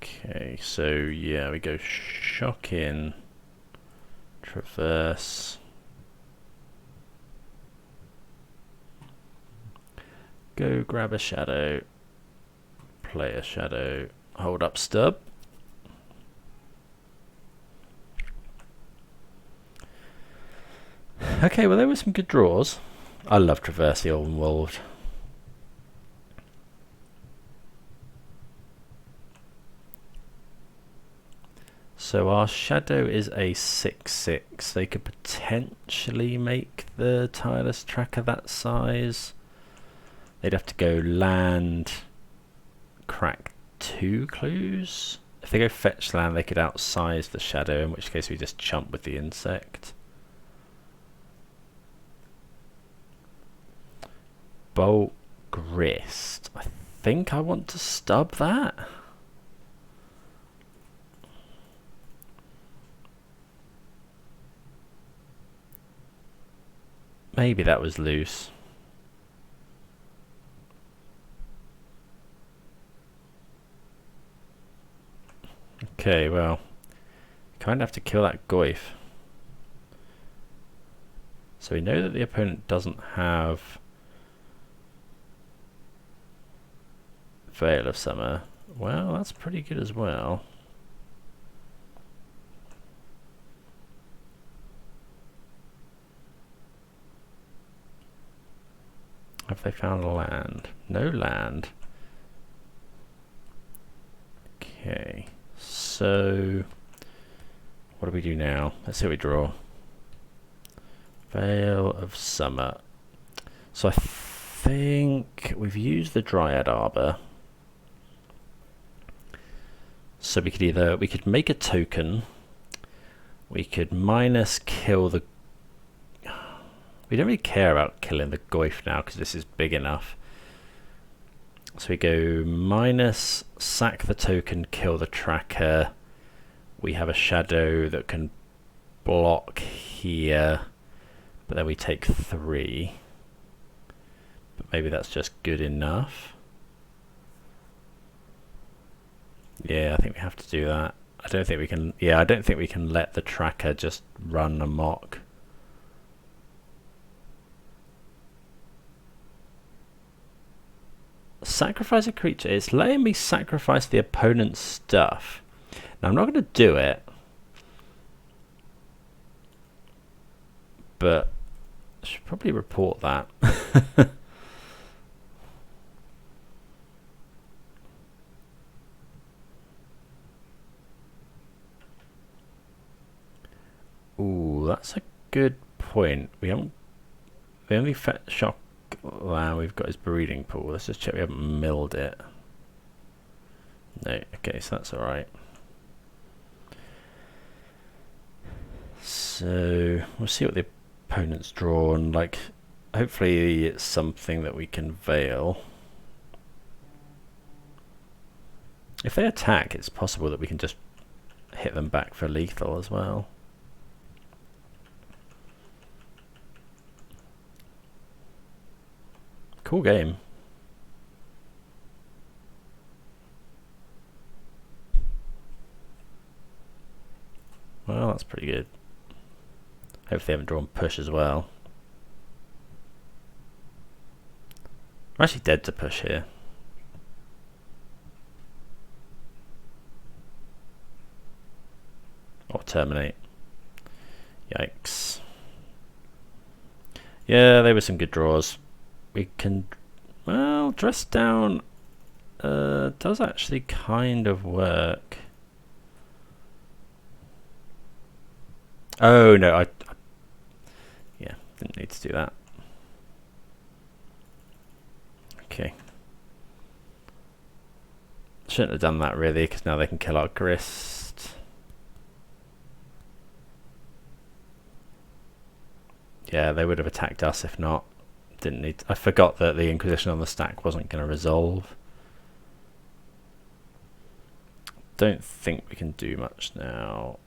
Speaker 1: Okay, so yeah, we go Shock in, Traverse. Go grab a Shadow, play a Shadow, hold up stub. Okay, well there were some good draws. I love Traverse the Old World. So our Shadow is a 6/6. They could potentially make the Tireless Tracker that size. They'd have to go land, crack 2 clues. If they go fetch land, they could outsize the Shadow, in which case we just chump with the insect. Bolt Grist. I think I want to stub that. Maybe that was loose. Okay, well, kind of have to kill that Goyf. So we know that the opponent doesn't have Veil of Summer. Well, that's pretty good as well. Have they found a land? No land. Okay, so what do we do now? Let's see what we draw. Veil of Summer. So I think we've used the Dryad Arbor. So we could make a token. We could minus kill the... We don't really care about killing the Goyf now because this is big enough. So we go minus, sack the token, kill the tracker. We have a shadow that can block here, but then we take 3. But maybe that's just good enough. Yeah, I think we have to do that. I don't think we can... Yeah, I don't think we can let the tracker just run amok. Sacrifice a creature. It's letting me sacrifice the opponent's stuff. Now, I'm not going to do it. But I should probably report that. Ooh, that's a good point. We haven't... The only shock land we've got is Breeding Pool. Let's just check we haven't milled it. No, okay, so that's alright. So we'll see what the opponent's drawn. Like, hopefully it's something that we can veil. If they attack, it's possible that we can just hit them back for lethal as well. Cool game. Well, that's pretty good. Hopefully they haven't drawn push as well. I'm actually dead to push here. Or terminate. Yikes. Yeah, they were some good draws. We can, well, dress down does actually kind of work. Oh no, I yeah, didn't need to do that. Okay. Shouldn't have done that really, because now they can kill our Grist. Yeah, they would have attacked us if not. Didn't need to, I forgot that the Inquisition on the stack wasn't going to resolve. Don't think we can do much now.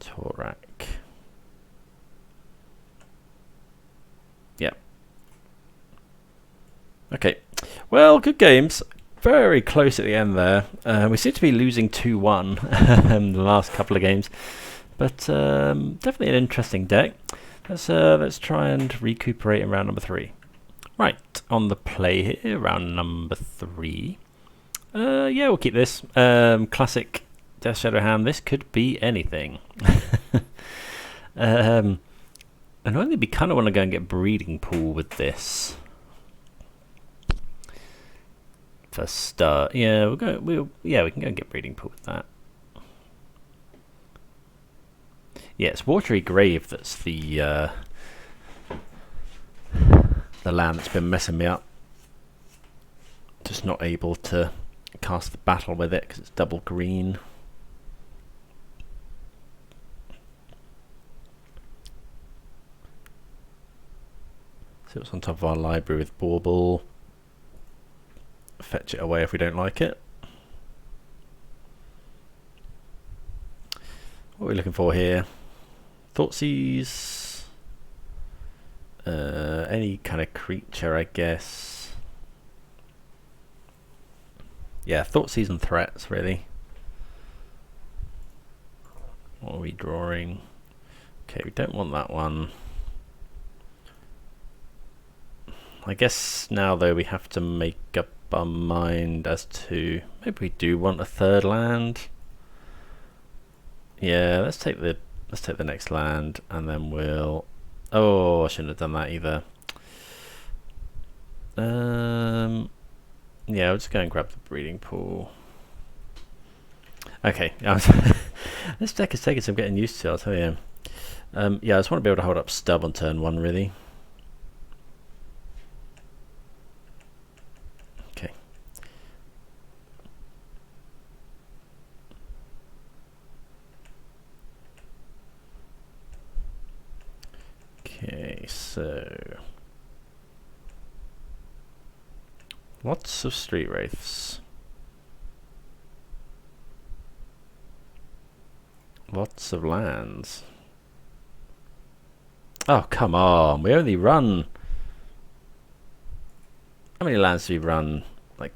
Speaker 1: Torak. Yep. Okay. Well, good games. Very close at the end there. We seem to be losing 2-1 in the last couple of games, but definitely an interesting deck. Let's try and recuperate in round number 3. Right, on the play here, round number 3. Yeah, we'll keep this. Classic Death Shadow hand. This could be anything. Annoyingly, we kind of want to go and get Breeding Pool with this. For start, yeah, we can go and get Breeding Pool with that. Yeah, it's Watery Grave that's the land that's been messing me up. Just not able to cast the battle with it because it's double green. See what's on top of our library with Bauble. Fetch it away if we don't like it. What are we looking for here? Thoughtseize. Any kind of creature, I guess. Yeah, Thoughtseize and threats, really. What are we drawing? Okay, we don't want that one. I guess now, though, we have to make up our mind as to maybe we do want a third land. Yeah, let's take the next land, and then we'll. Oh, I shouldn't have done that either. Yeah, I'll just go and grab the breeding pool. Okay, this deck is taking some getting used to, I'll tell you. Yeah, I just want to be able to hold up stub on turn 1, really. Okay. Okay, so lots of street wraiths. Lots of lands. Oh, come on. We only run... How many lands do we run? Like...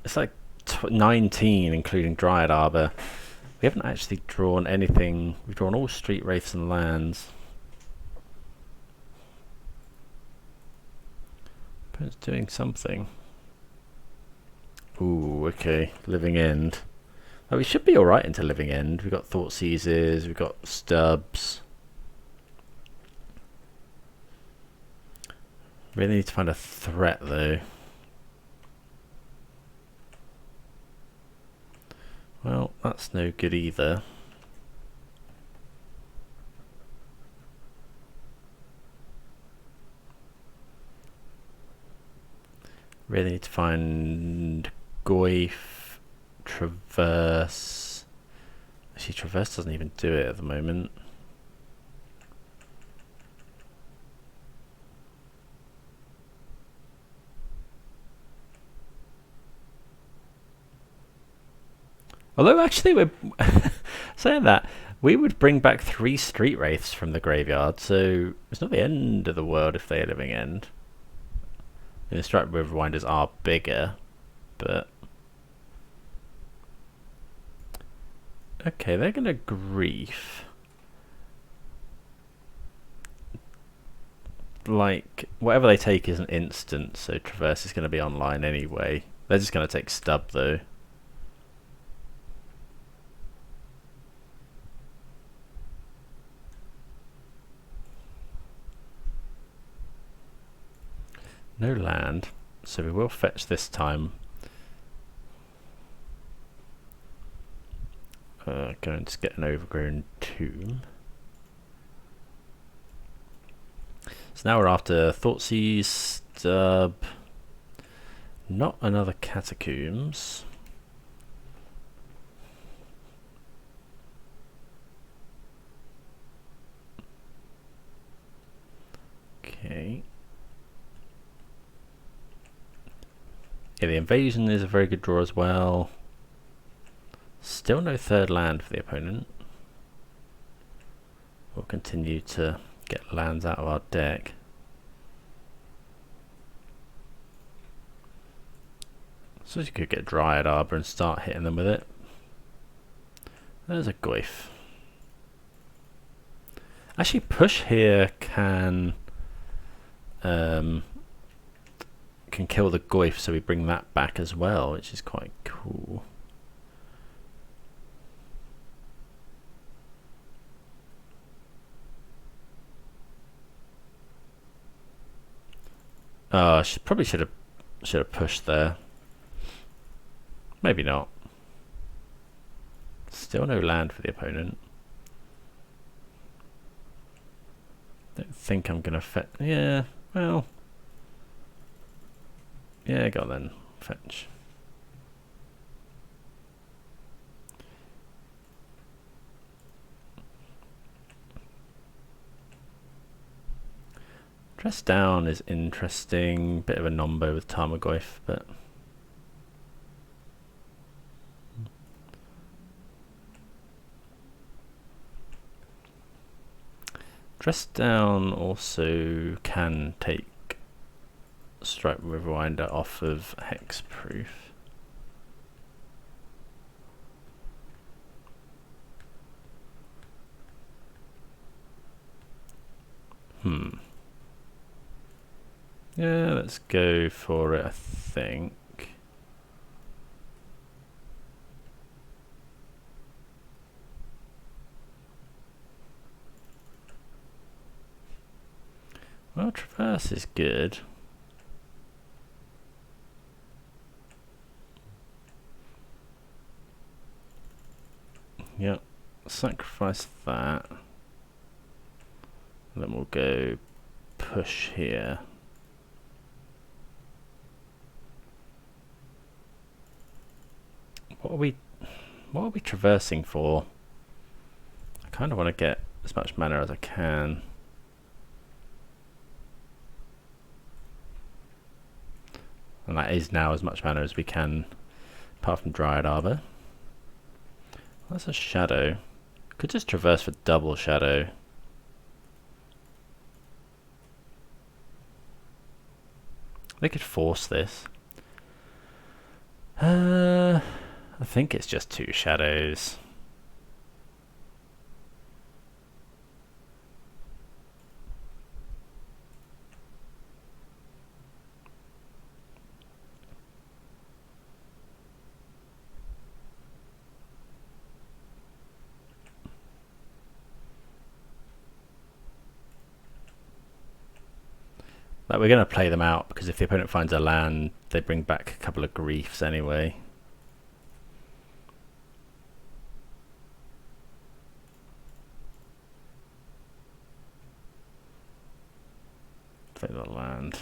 Speaker 1: It's like 19, including Dryad Arbor. We haven't actually drawn anything. We've drawn all street wraiths and lands. Opponent's doing something. Ooh, okay. Living End. Oh, we should be alright into Living End. We've got Thoughtseizes, we've got Stubs. Really need to find a threat, though. Well, that's no good either. Really need to find Goyf, Traverse. Actually, Traverse doesn't even do it at the moment. Although, actually, we're saying that, we would bring back 3 street wraiths from the graveyard, so it's not the end of the world if they are Living End. The Strike Riverwinders are bigger, but... Okay, they're going to Grief. Like, whatever they take is an instant, so Traverse is going to be online anyway. They're just going to take Stub, though. No land, so we will fetch this time. Go and just get an Overgrown Tomb. So now we're after Thoughtseize, Stub, not another Catacombs. Okay. Yeah, the Invasion is a very good draw as well. Still no third land for the opponent. We'll continue to get lands out of our deck. So you could get Dryad Arbor and start hitting them with it. There's a Goyf. Actually, push here can kill the Goyf, so we bring that back as well, which is quite cool. Probably should have pushed there. Maybe not. Still no land for the opponent. Don't think I'm gonna fetch. Yeah, well. Yeah, go on then. Fetch. Dress Down is interesting. Bit of a nombo with Tarmogoyf, but Dress down also can take Stripe Riverwinder off of hexproof. Yeah, let's go for it, I think. Well, Traverse is good. Yep, sacrifice that. Then we'll go push here. What are we traversing for? I kind of want to get as much mana as I can. And that is now as much mana as we can, apart from Dryad Arbor. That's a shadow. Could just traverse for double shadow. They could force this. I think it's just 2 shadows. Like, we're going to play them out, because if the opponent finds a land, they bring back a couple of griefs anyway. Play the land.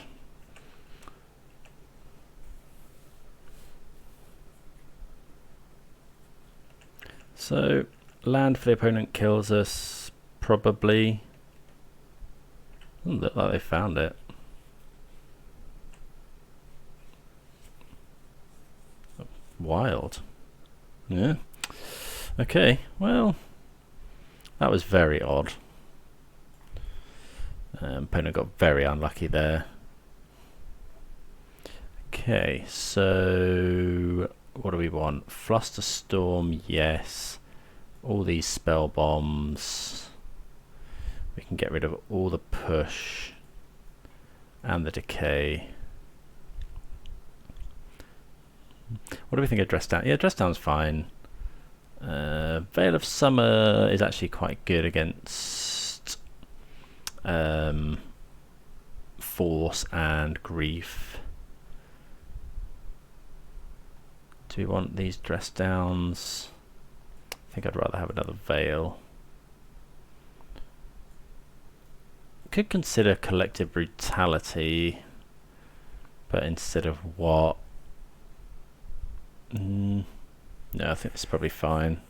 Speaker 1: So, land for the opponent kills us, probably. Doesn't look like they found it. Wild. Yeah. Okay, well, that was very odd. Opponent got very unlucky there. Okay, so what do we want? Flusterstorm, yes. All these spell bombs. We can get rid of all the push and the decay. What do we think of Dress Down? Yeah, Dress Down's fine. Veil of Summer is actually quite good against Force and Grief. Do we want these Dress Downs? I think I'd rather have another Veil. Could consider Collective Brutality, but instead of what? No, I think this is probably fine.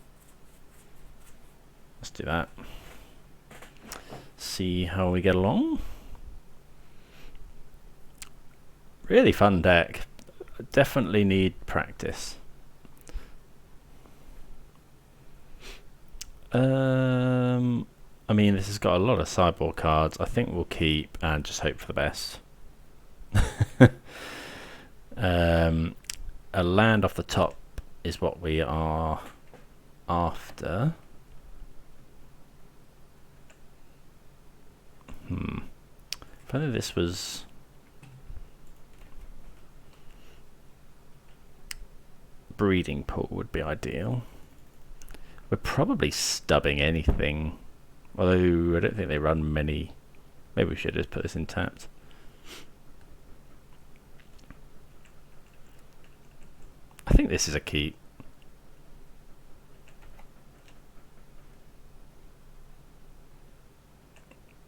Speaker 1: Let's do that. See how we get along. Really fun deck. Definitely need practice. I mean, this has got a lot of sideboard cards. I think we'll keep and just hope for the best. A land off the top is what we are after. If only this was breeding pool would be ideal. We're probably stubbing anything, although I don't think they run many. Maybe we should just put this in tapped. I think this is a keep.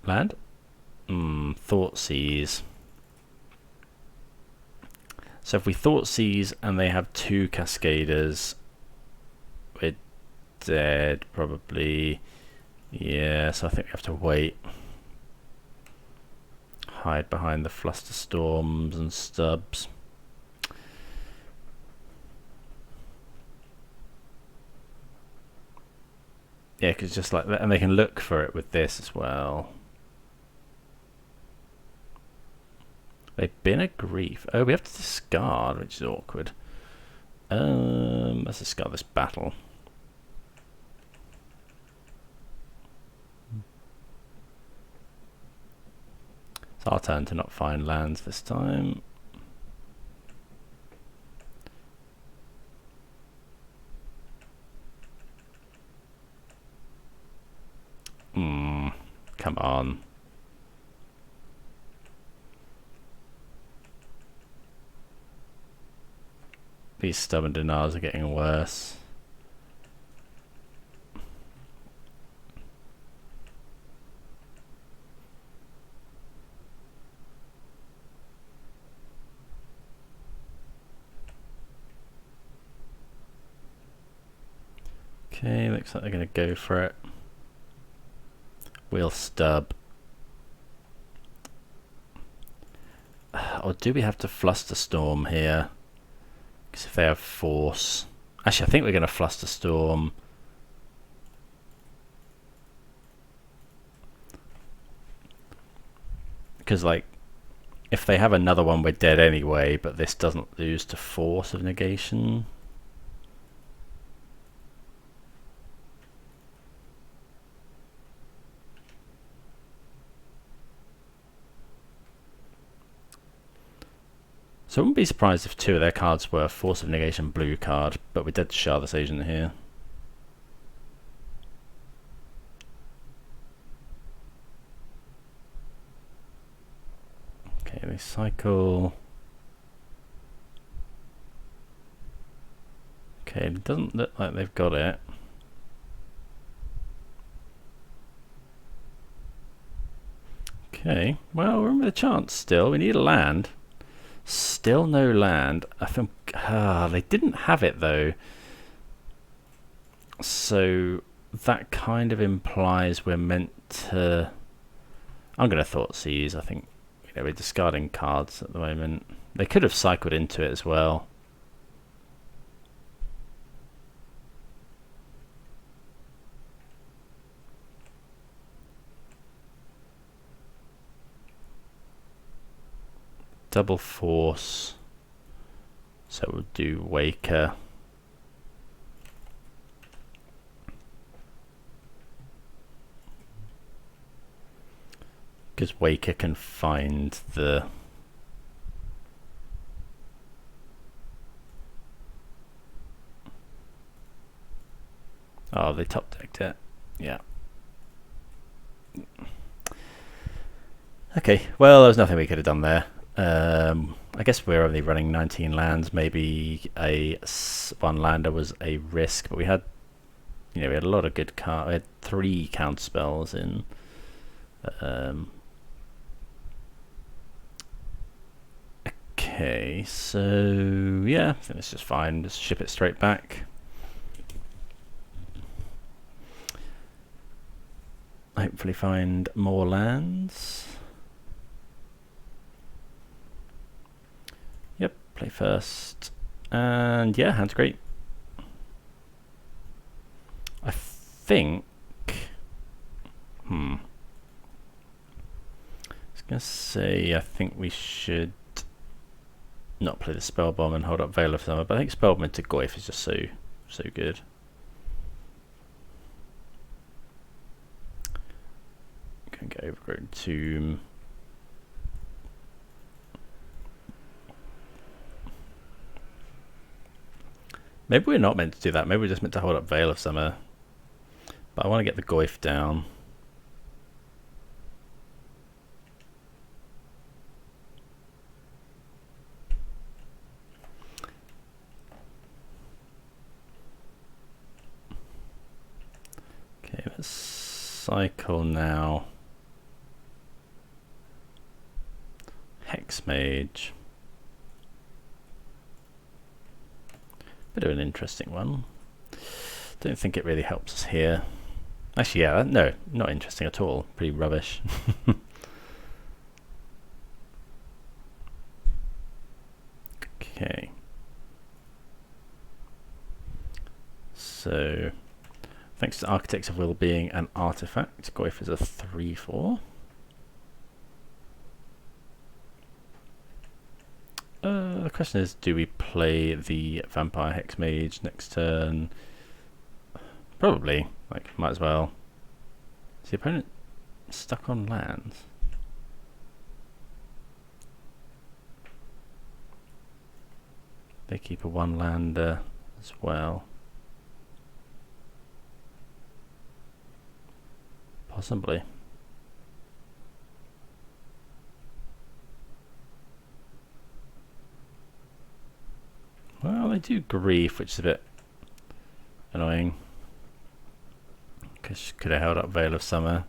Speaker 1: Land? Thoughtseize. So if we Thoughtseize and they have 2 Cascaders, we're dead probably. Yeah, so I think we have to wait. Hide behind the Flusterstorms and stubs. Yeah, because just like that, and they can look for it with this as well. They've been a grief. Oh, we have to discard, which is awkward. Let's discard this battle. It's our turn to not find lands this time. Come on. These stubborn denials are getting worse. Okay, looks like they're going to go for it. We'll stub. Or do we have to Flusterstorm here? Because if they have force... Actually, I think we're going to Flusterstorm. Because, like, if they have another one, we're dead anyway, but this doesn't lose to force of negation. So I wouldn't be surprised if two of their cards were Force of Negation blue card, but we're dead to Shah this agent here. Okay, they cycle. Okay, it doesn't look like they've got it. Okay, well, we're with a chance still. We need a land. Still no land. I think they didn't have it though, so that kind of implies we're meant to. I'm going to Thoughtseize. I think we're discarding cards at the moment. They could have cycled into it as well. Double force, so we'll do Waker. Because Waker can find the... Oh, they top decked it. Yeah. Okay, well, there was nothing we could have done there. I guess we're only running 19 lands. Maybe one lander was a risk, but we had, we had a lot of good cards. We had 3 counter spells in. Okay, so yeah, I think it's just fine. Just ship it straight back. Hopefully find more lands. Play first, and yeah, hand's great. I think. I was gonna say I think we should not play the spell bomb and hold up Veil of Summer, but I think spell bomb into Goyf is just so good. Can get Overgrown Tomb. Maybe we're not meant to do that. Maybe we're just meant to hold up Veil of Summer. But I want to get the Goyf down. Okay, let's cycle now. Hex Mage. Bit of an interesting one. Don't think it really helps us here. Actually, yeah, no, not interesting at all. Pretty rubbish. Okay. So, thanks to Architects of Will being an artifact, Goyf is a 3/4. question is, do we play the Vampire Hex Mage next turn? Probably. Like, might as well. Is the opponent stuck on lands? They keep a one lander as well. Possibly. Well, they do grief, which is a bit annoying. Because could have held up Veil of Summer,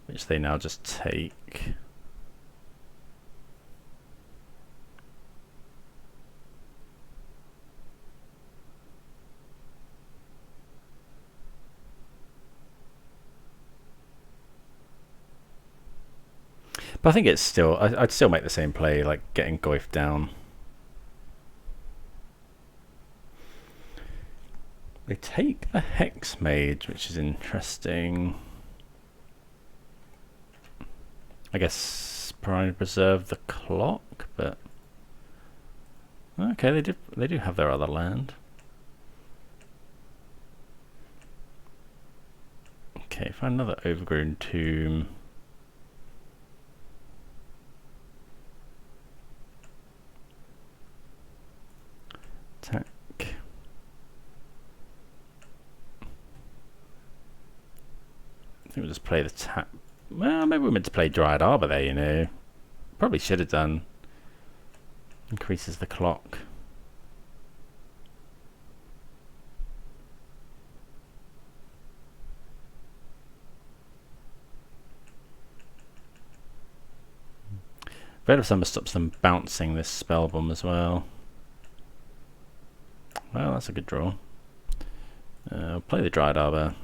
Speaker 1: which they now just take. But I think it's still, I'd still make the same play, like getting Goif down. They take the Hex Mage, which is interesting. I guess trying to preserve the clock, but okay, they do have their other land. Okay, find another overgrown tomb. Attack. I think we'll just play the tap. Well, maybe we're meant to play Dryad Arbor there, you know. Probably should have done. Increases the clock. Veil of Summer stops them bouncing this spell bomb as well. Well, that's a good draw. I'll play the Dryad Arbor.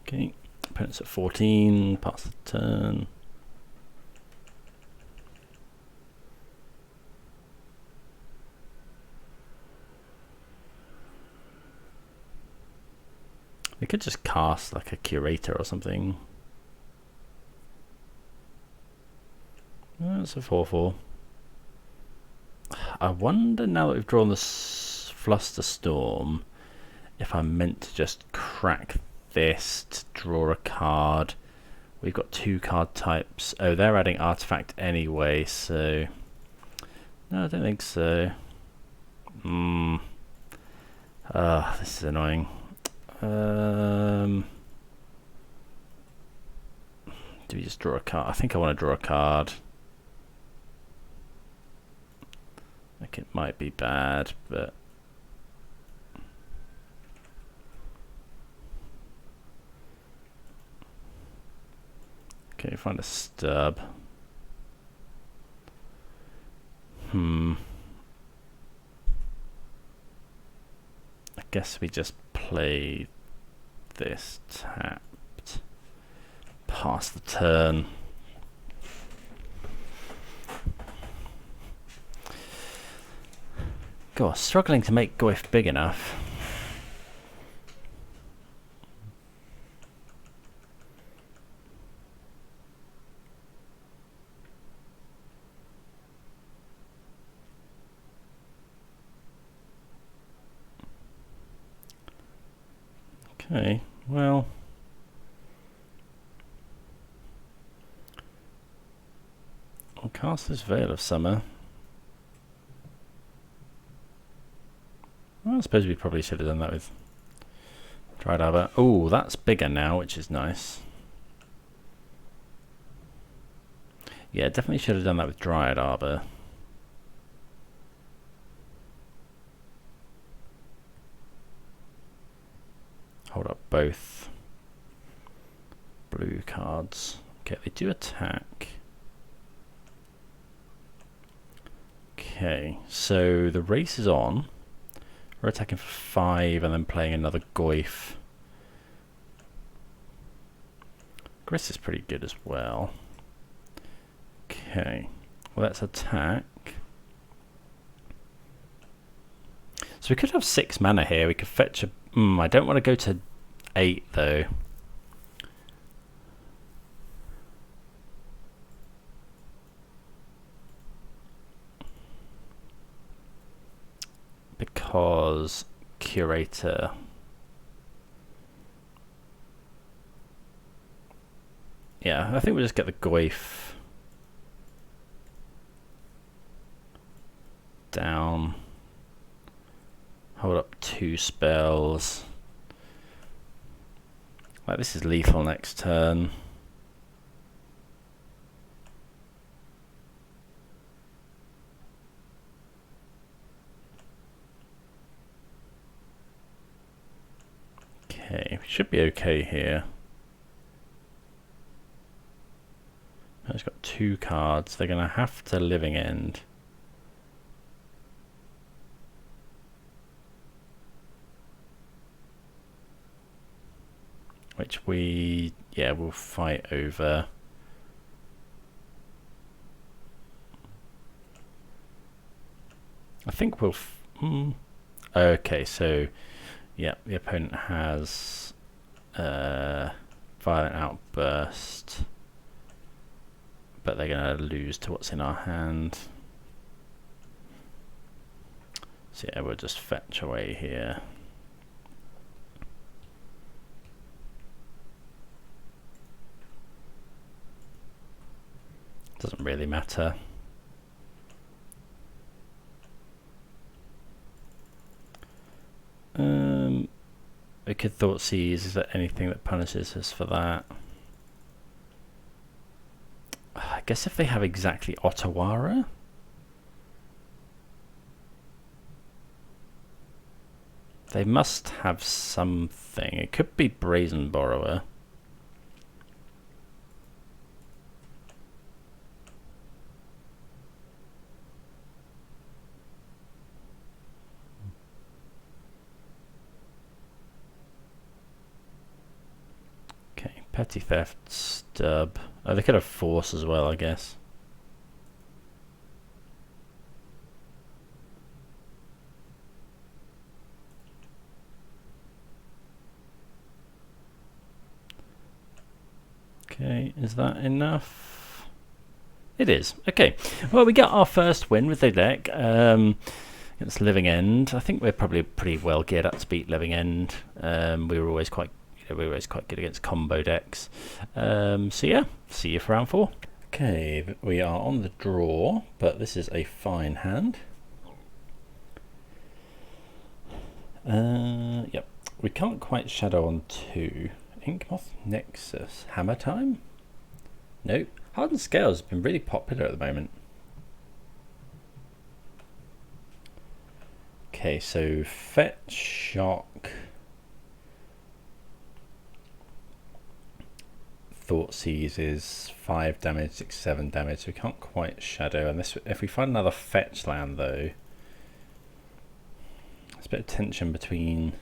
Speaker 1: Okay, opponent's at 14, pass the turn. We could just cast like a Curator or something. That's a 4/4. I wonder now that we've drawn the Flusterstorm if I'm meant to just crack this to draw a card. We've got 2 card types. Oh, they're adding artifact anyway, so no, I don't think so. This is annoying. Do we just draw a card? I think I want to draw a card. Like, it might be bad, but okay, find a stub. I guess we just play this tapped. Pass the turn. God, struggling to make Goif big enough. Okay, well, I'll cast this Veil of Summer. Well, I suppose we probably should have done that with Dryad Arbor. Oh, that's bigger now, which is nice. Yeah, definitely should have done that with Dryad Arbor. Hold up both blue cards. Okay, they do attack. Okay, so the race is on. We're attacking for 5 and then playing another Goif. Gris is pretty good as well. Okay, well, let's attack. So we could have 6 mana here. We could fetch a... I don't want to go to 8 though. Because Curator... Yeah, I think we'll just get the Goyf down. Hold up 2 spells. Like, this is lethal next turn. Okay, we should be okay here. It's got 2 cards. They're going to have to Living End. Which we'll fight over. I think we'll... Okay, so... Yeah, the opponent has... Violent Outburst. But they're going to lose to what's in our hand. So yeah, we'll just fetch away here. Doesn't really matter. We could Thoughtseize. Is there anything that punishes us for that? I guess if they have exactly Otawara. They must have something. It could be Brazen Borrower. Petty Theft, Stub. Oh, they could have Force as well, I guess. Okay, is that enough? It is. Okay, well, we got our first win with the deck against Living End. I think we're probably pretty well geared up to beat Living End. We were always quite good against combo decks. So yeah, see you for round 4. Okay, we are on the draw, but this is a fine hand. Yep, we can't quite shadow on 2. Inkmoth Nexus, Hammer Time? Nope. Hardened Scales has been really popular at the moment. Okay, so Fetch, Shock, Thoughtseize is 5 damage, 6, 7 damage, so we can't quite shadow. And this, if we find another fetch land though, there's a bit of tension between...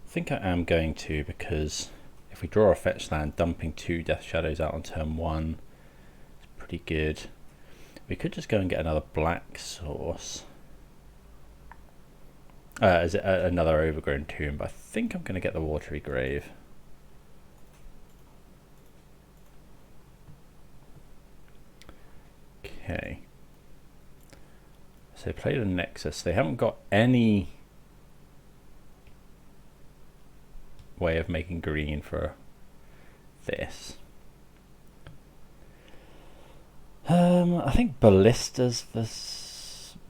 Speaker 1: I think I am going to, because if we draw a fetch land, dumping 2 Death Shadows out on turn 1 is pretty good. We could just go and get another black source. Is it another Overgrown Tomb? But I think I'm going to get the Watery Grave. Okay. So play the Nexus. They haven't got any way of making green for this. I think Ballista's the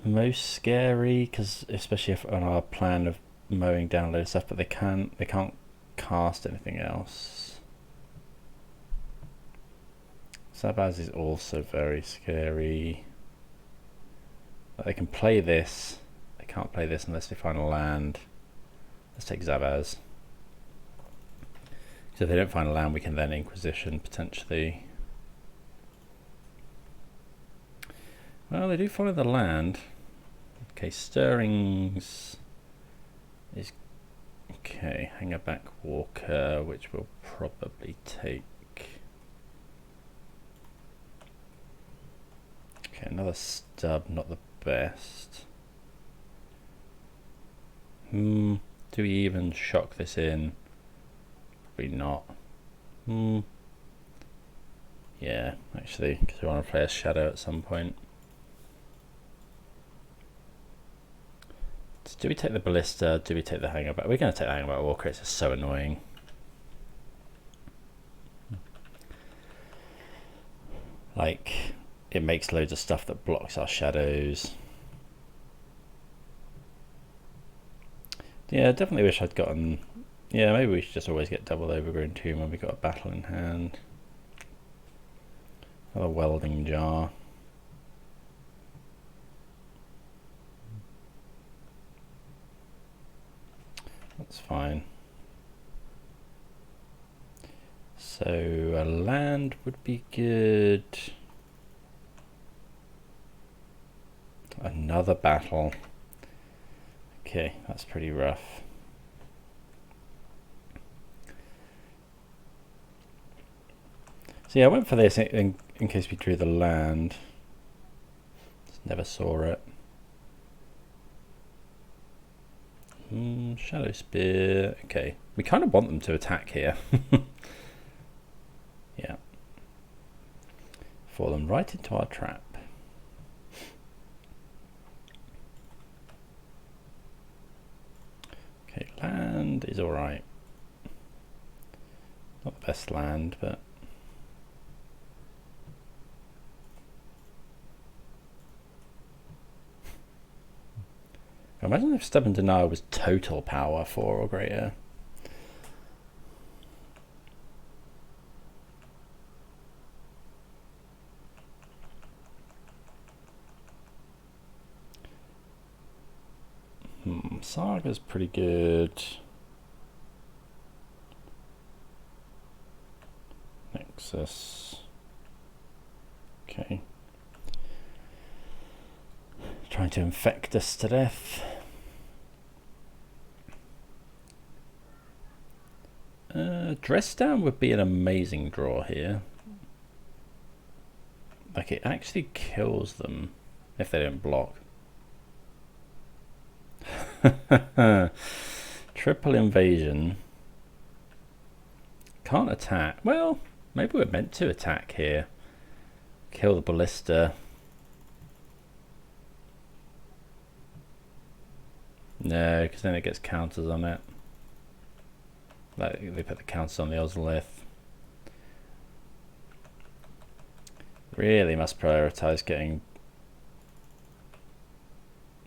Speaker 1: most scary, because especially if on our plan of mowing down loads of stuff, but they can't cast anything else. Sabaz is also very scary. But they can play this. They can't play this unless they find a land. Let's take Zabaz. So if they don't find a land, we can then Inquisition potentially. Well, they do follow the land. Okay, Stirrings is okay. Hangerback Walker, which we'll probably take. Okay, another Stub, not the best. Do we even shock this in? Probably not. Yeah, actually, because we want to play a shadow at some point. So do we take the ballista? Do we take the hanger back? We're going to take the hanger back walker. It's just so annoying. Like, it makes loads of stuff that blocks our shadows. Yeah, definitely wish I'd gotten... Yeah, maybe we should just always get double overgrown tomb when we got a battle in hand. Another welding jar. That's fine. So a land would be good. Another battle. Okay, that's pretty rough. So yeah, I went for this in case we drew the land. Just never saw it. Shadow Spear. Okay, we kind of want them to attack here. Yeah. Fall them right into our trap. Okay, land is alright. Not the best land, but... Imagine if Stubborn Denial was total power 4 or greater. Saga's pretty good. Nexus. Okay. Trying to infect us to death. Dress Down would be an amazing draw here. Like, it actually kills them if they don't block. Triple invasion. Can't attack. Well, maybe we're meant to attack here. Kill the ballista. No, because then it gets counters on it. Like, they put the counters on the Ozolith. Really must prioritize getting...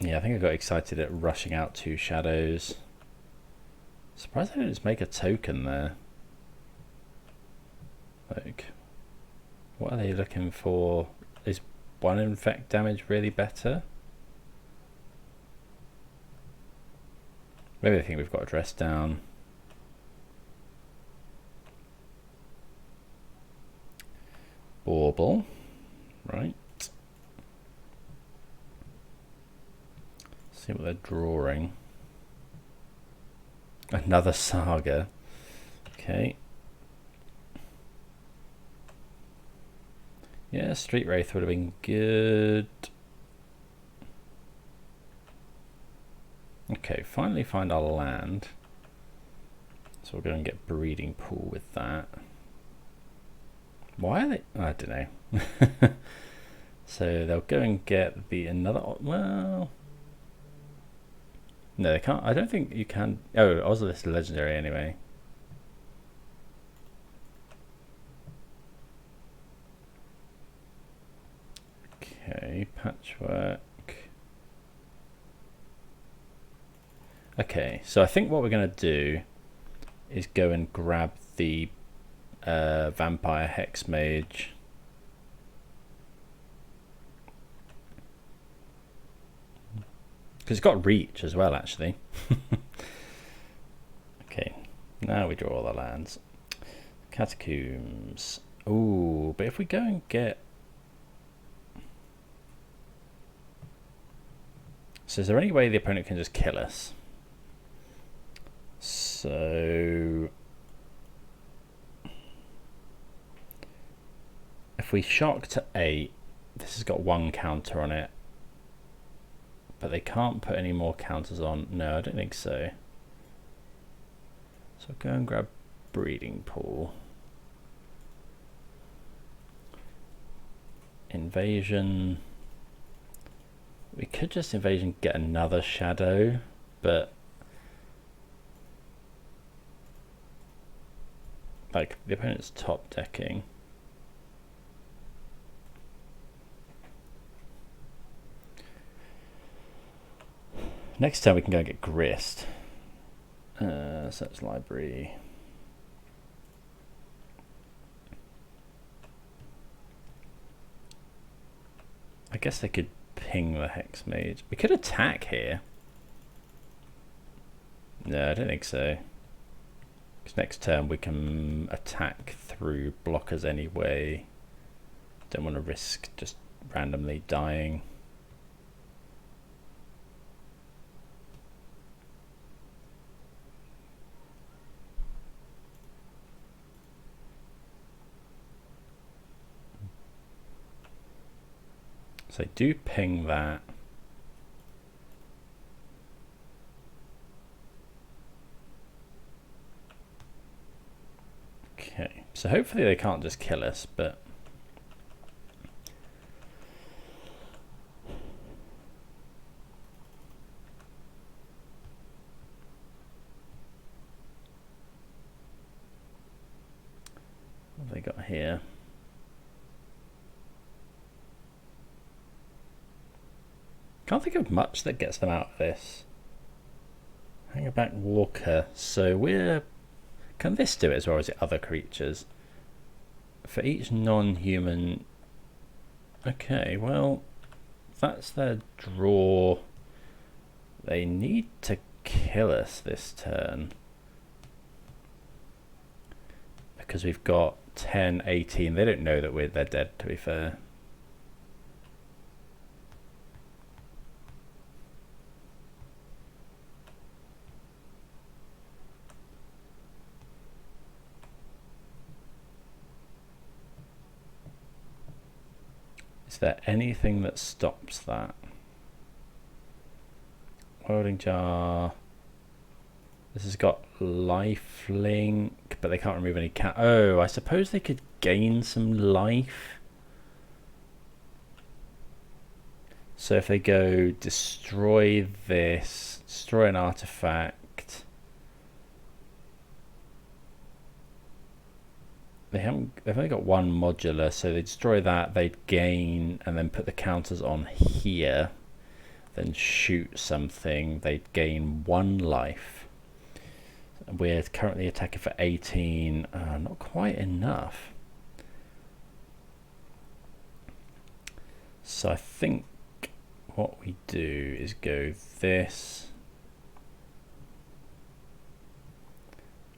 Speaker 1: Yeah, I think I got excited at rushing out 2 shadows. Surprised I didn't just make a token there. Like, what are they looking for? Is 1 infect damage really better? Maybe they think we've got a Dress Down. Bauble, right. See what they're drawing. Another Saga. Okay. Yeah, Street Wraith would have been good. Okay, finally find our land. So we'll go and get Breeding Pool with that. Why are they? I don't know. So they'll go and get the another. Well, no, they can't. I don't think you can. Oh, Ozolith is legendary anyway. Okay, Patchwork. Okay, so I think what we're going to do is go and grab the Vampire Hex Mage. Because it's got reach as well, actually. Okay, now we draw all the lands. Catacombs. Ooh, but if we go and get... So is there any way the opponent can just kill us? So... If we shock to 8, this has got 1 counter on it. but they can't put any more counters on. No, I don't think so. So I'll go and grab breeding pool. Invasion. We could just invasion, get another shadow, but like the opponent's top decking. Next turn we can go and get grist. Search library. I guess they could ping the Hex Mage. We could attack here. No, I don't think so. Because next turn we can attack through blockers anyway. Don't want to risk just randomly dying. So I do ping that. Okay, so hopefully they can't just kill us, but what have they got here? Can't think of much that gets them out of this. Hangerback Walker. So we're... Can this do it as well as the other creatures? For each non-human... Okay, well, that's their draw. They need to kill us this turn. Because we've got 10, 18. They don't know that they're dead, to be fair. Is there anything that stops that? Welding jar. This has got life link, but they can't remove any cat. Oh, I suppose they could gain some life. So if they go destroy this, destroy an artifact. They've only got one modular, so they destroy that, they'd gain, and then put the counters on here, then shoot something, they'd gain 1 life. We're currently attacking for 18, not quite enough. So I think what we do is go this.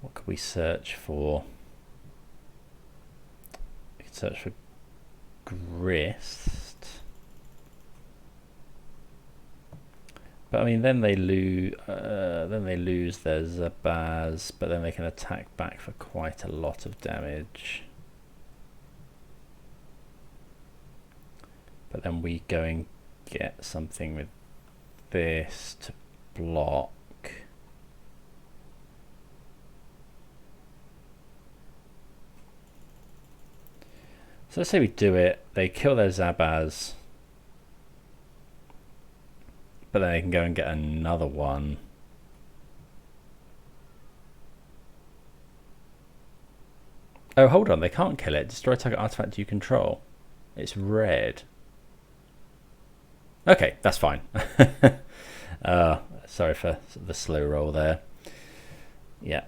Speaker 1: What could we search for? Search for grist, but I mean then they lose their Zabaz, but then they can attack back for quite a lot of damage. But then we go and get something with this to block. So let's say we do it, they kill their Zabaz, but then they can go and get another one. Oh, hold on, they can't kill it. Destroy target artifact you control. It's red. Okay, that's fine. Sorry for the slow roll there. Yeah.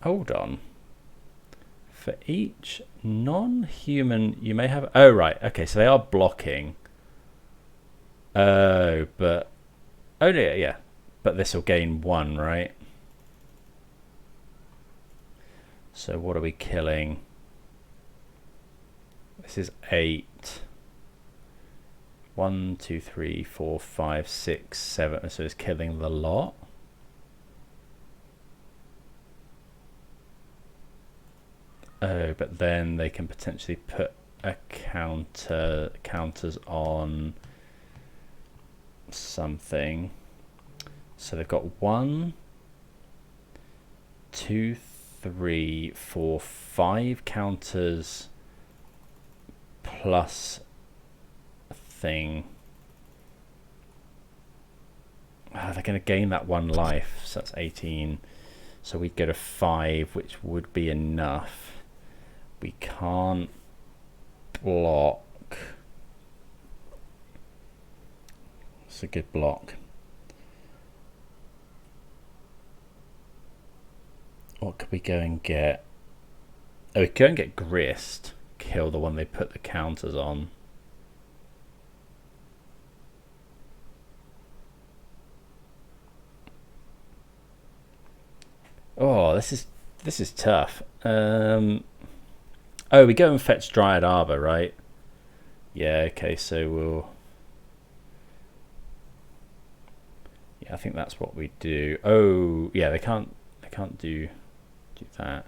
Speaker 1: Hold on. For each non-human you may have... Oh, right. Okay, so they are blocking. Oh, but... Oh, yeah. But this will gain 1, right? So what are we killing? This is 8. 1, 2, 3, 4, 5, 6, 7. So it's killing the lot. Oh, but then they can potentially put a counters on something. So they've got 1, 2, 3, 4, 5 counters plus a thing. They're going to gain that 1 life, so that's 18. So we'd go to 5, which would be enough. We can't block. It's a good block. What could we go and get? Oh, we could go and get Grist. Kill the one they put the counters on. Oh, this is tough. Oh, we go and fetch Dryad Arbor, right? Yeah, okay, so we'll... Yeah, I think that's what we do. Oh, yeah, they can't do that.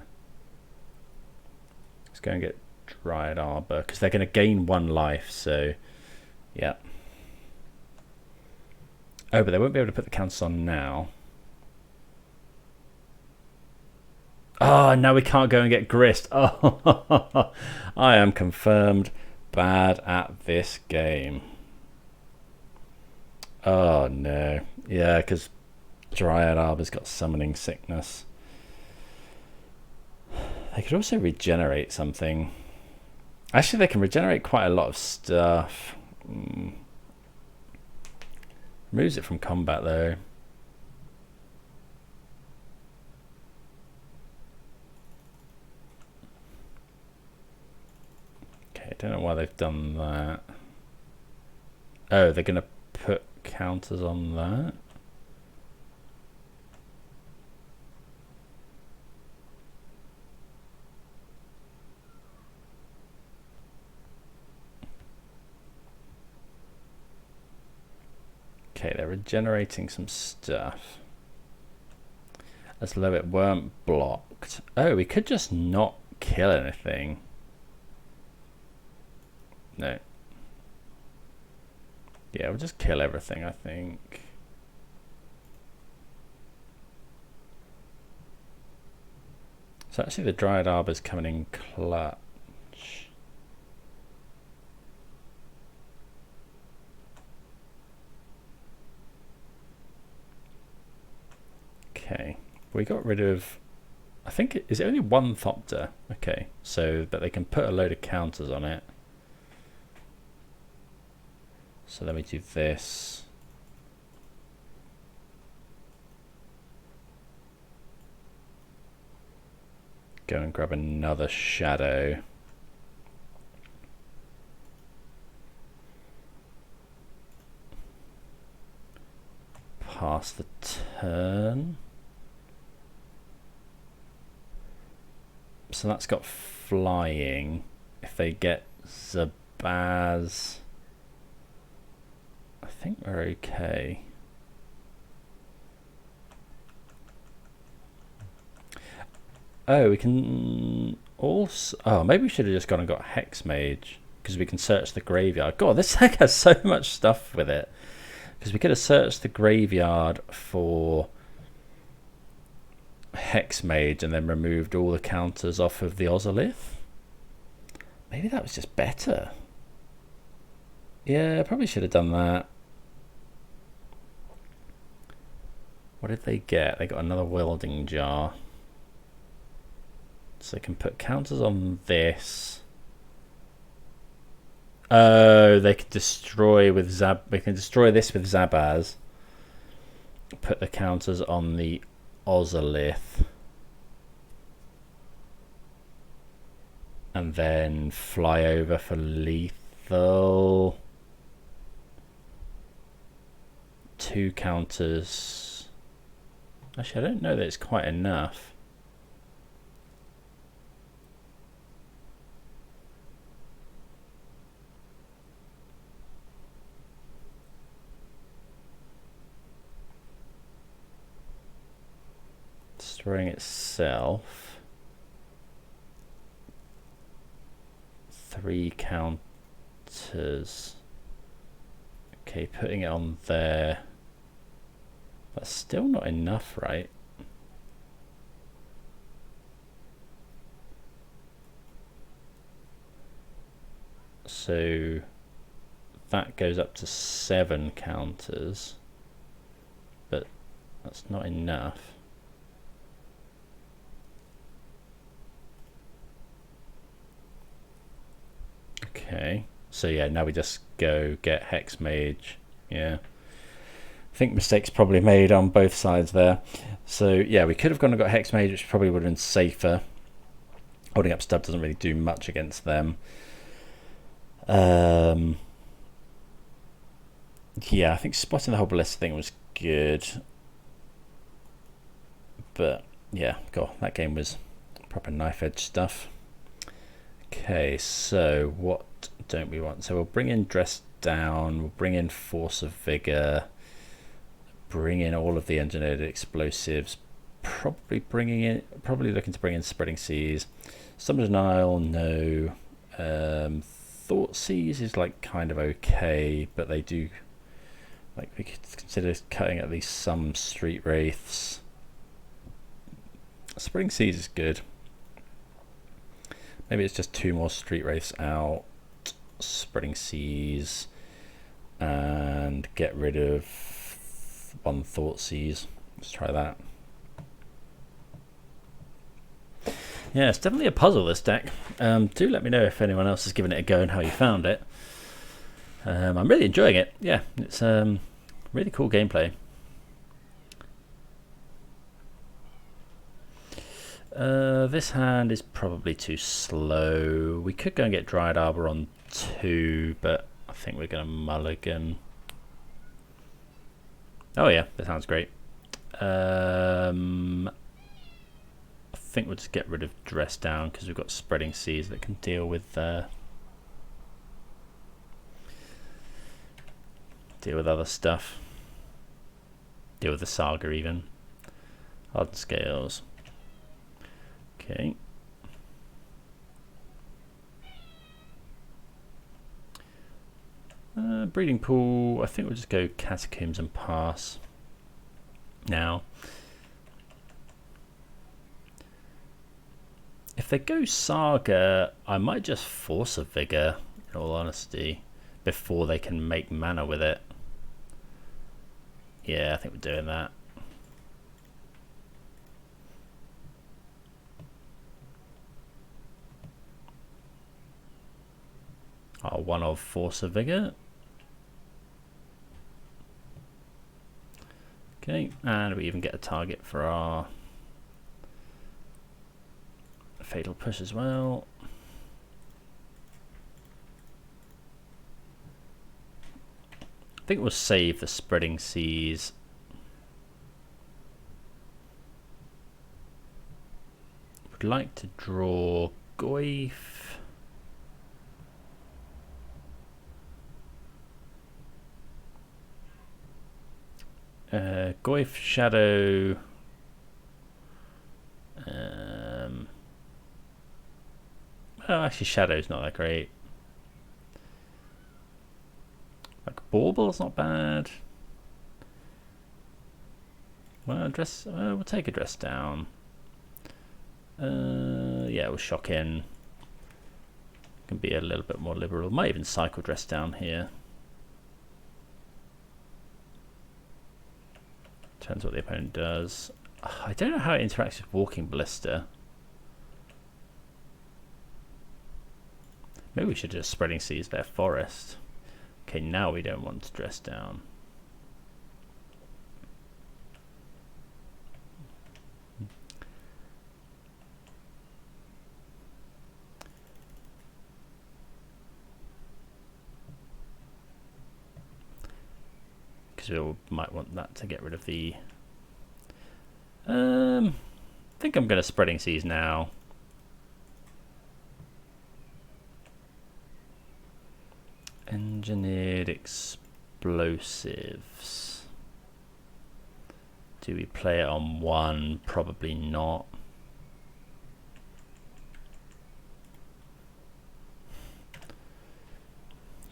Speaker 1: Let's go and get Dryad Arbor, because they're going to gain 1 life, so... Yeah. Oh, but they won't be able to put the counters on now. Oh, now we can't go and get Grist. Oh, I am confirmed bad at this game. Oh, no. Yeah, because Dryad Arbor's got summoning sickness. They could also regenerate something. Actually, they can regenerate quite a lot of stuff. Removes it from combat, though. I don't know why they've done that. Oh, they're going to put counters on that. Okay, they're regenerating some stuff. As though it weren't blocked. Oh, we could just not kill anything. No. Yeah, we'll just kill everything, I think. So actually the Dryad Arbor's coming in clutch. Okay, we got rid of... I think, is it only 1 Thopter? Okay, so that they can put a load of counters on it. So then we do this. Go and grab another shadow. Pass the turn. So that's got flying. If they get Zabaz, I think we're okay. Oh, we can also... Oh, maybe we should have just gone and got Hex Mage, because we can search the graveyard. God, this deck has so much stuff with it. Because we could have searched the graveyard for Hex Mage and then removed all the counters off of the Ozolith. Maybe that was just better. Yeah, probably should have done that. What did they get? They got another welding jar. So they can put counters on this. Oh, they could destroy with they can destroy this with Zabaz. Put the counters on the Ozolith. And then fly over for lethal. 2 counters. Actually, I don't know that it's quite enough. destroying itself. 3 counters. Okay, putting it on there. That's still not enough, right? So that goes up to 7 counters, but that's not enough. Okay, so yeah, now we just go get Hex Mage. Yeah, I think mistakes probably made on both sides there. So yeah, we could have gone and got Hex Mage, which probably would have been safer. Holding up Stub doesn't really do much against them. Yeah, I think spotting the whole ballista thing was good, but yeah, God, that game was proper knife edge stuff. Okay, so what don't we want? So we'll bring in Dress Down, we'll bring in Force of Vigor, bring in all of the engineered explosives, probably looking to bring in Spreading Seas. Summer Denial, no. Thought Seize is like kind of okay, but they do, like, we could consider cutting at least some Street Wraiths. Spreading Seas is good. Maybe it's just 2 more Street Wraiths out, Spreading Seas, and get rid of 1 Thought Seize. Let's try that. Yeah, it's definitely a puzzle, this deck. Do let me know if anyone else has given it a go and how you found it. I'm really enjoying it. Yeah, it's really cool gameplay. This hand is probably too slow. We could go and get Dryad Arbor on 2, but I think we're going to mulligan. Oh yeah, that sounds great. I think we'll just get rid of Dress Down because we've got Spreading Seas that can deal with other stuff. Deal with the Saga even. Hardened Scales. Okay. Breeding Pool. I think we'll just go Catacombs and pass. Now, if they go Saga, I might just Force a Vigor, in all honesty, before they can make mana with it. Yeah, I think we're doing that. Our 1 of Force of Vigor. Okay, and we even get a target for our Fatal Push as well. I think we'll save the Spreading Seas. Would like to draw Goyf. Goyf, Shadow. Well, actually, Shadow's not that great. Like Bauble's not bad. Well, we'll take a Dress Down. Yeah, we'll shock in. Can be a little bit more liberal. Might even cycle Dress Down here. Depends what the opponent does. I don't know how it interacts with Walking Ballista. Maybe we should just Spreading Seas their Forest. Okay, now we don't want to Dress Down. Because we might want that to get rid of the... I think I'm going to Spreading Seas now. Engineered Explosives. Do we play it on 1? Probably not.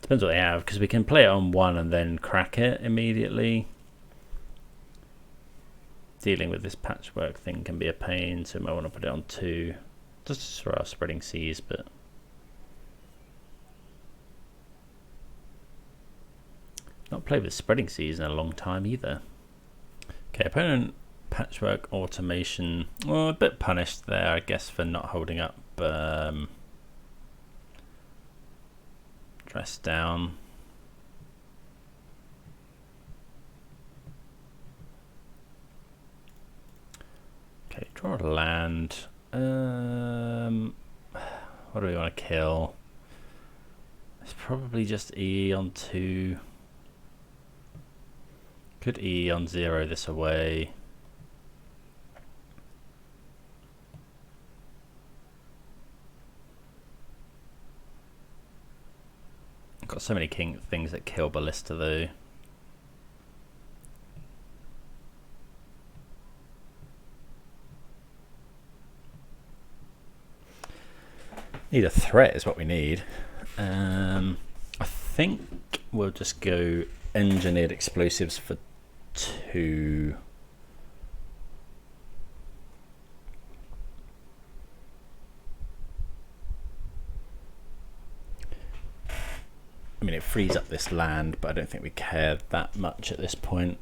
Speaker 1: Depends what they have, because we can play it on 1 and then crack it immediately. Dealing with this patchwork thing can be a pain, so we might want to put it on 2. Just for our spreading seas, but not played with spreading seas in a long time either. Okay, opponent patchwork automation. Well, a bit punished there, I guess, for not holding up dress down. Okay, draw a land. What do we want to kill? It's probably just E on 2. Could E on 0 this away. I've got so many things that kill Ballista though. Need a threat is what we need. I think we'll just go engineered explosives for 2. I mean, it frees up this land, but I don't think we care that much at this point.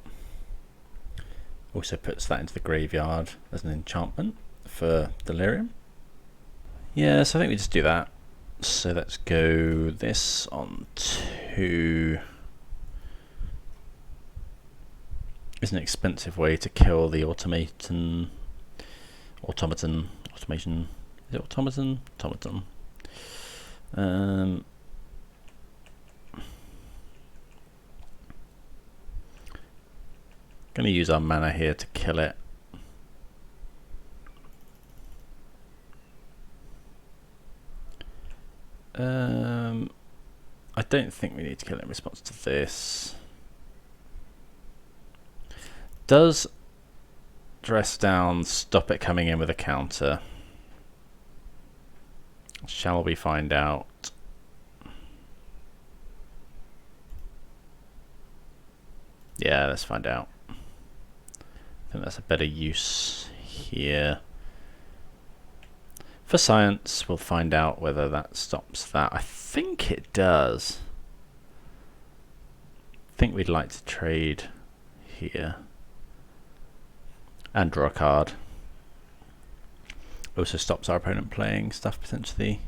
Speaker 1: Also puts that into the graveyard as an enchantment for Delirium. Yeah, so I think we just do that. So let's go this on 2. It's an expensive way to kill the automation. Is it automaton? Automaton. Gonna use our mana here to kill it. I don't think we need to kill it in response to this. Does dress down stop it coming in with a counter? Shall we find out? Yeah, let's find out. I think that's a better use here. For science, we'll find out whether that stops that. I think it does. I think we'd like to trade here and draw a card. Also stops our opponent playing stuff potentially.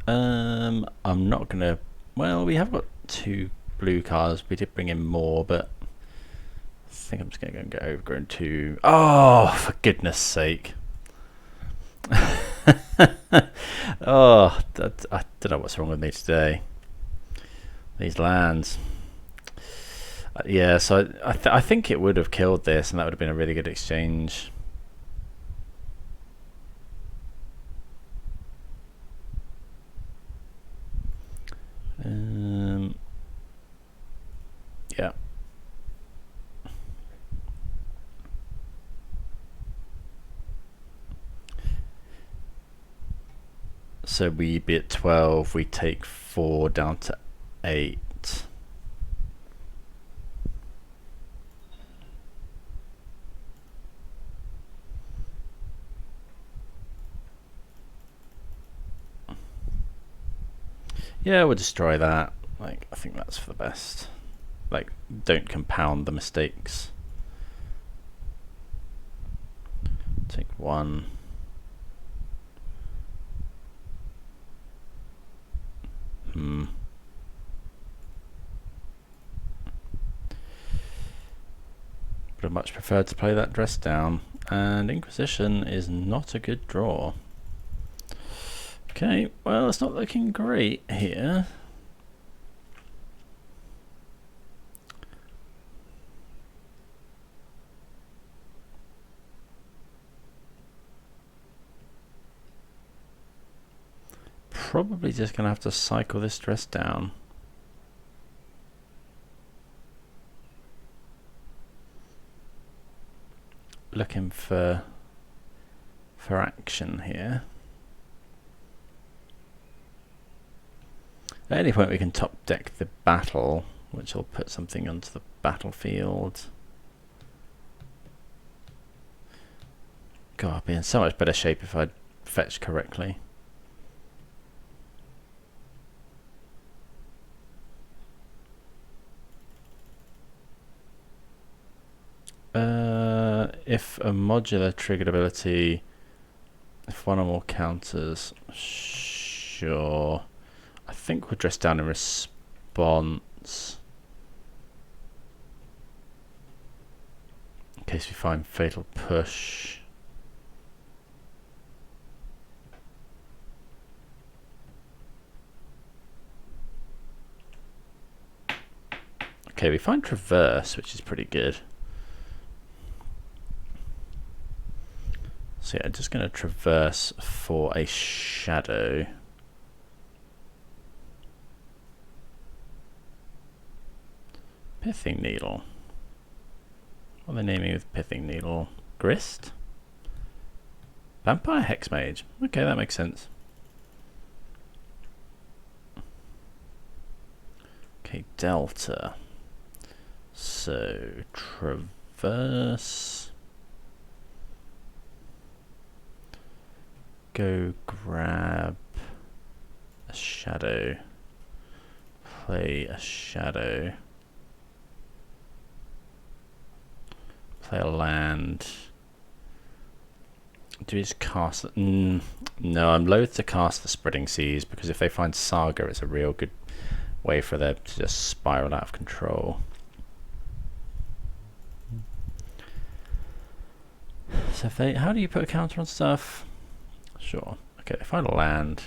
Speaker 1: I'm not gonna. Well, we have got 2 blue cards. We did bring in more, but I think I'm just gonna go and get overgrown 2. Oh, for goodness sake! Oh, I don't know what's wrong with me today. These lands. Yeah, so I think it would have killed this, and that would have been a really good exchange. Yeah. So we be at 12, we take 4 down to 8. Yeah, we'll destroy that. Like, I think that's for the best. Like, don't compound the mistakes. Take 1. But I much prefer to play that dress down, and Inquisition is not a good draw. Okay, well, it's not looking great here. Probably just gonna have to cycle this dress down. looking for action here. At any point we can top deck the battle, which will put something onto the battlefield. God, I'd be in so much better shape if I'd fetched correctly. If a modular triggered ability, if one or more counters, sure. I think we'll dress down in response in case we find fatal push. Okay, we find traverse, which is pretty good. So yeah, I'm just going to traverse for a shadow. Pithing Needle. What are they naming with Pithing Needle? Grist? Vampire Hexmage. Okay, that makes sense. Okay, Delta. So, traverse. Go grab a shadow. Play a shadow. Play a land. Do we just cast it? No, I'm loath to cast the Spreading Seas because if they find Saga, it's a real good way for them to just spiral out of control. So if they, how do you put a counter on stuff? Sure. Okay, they find a land.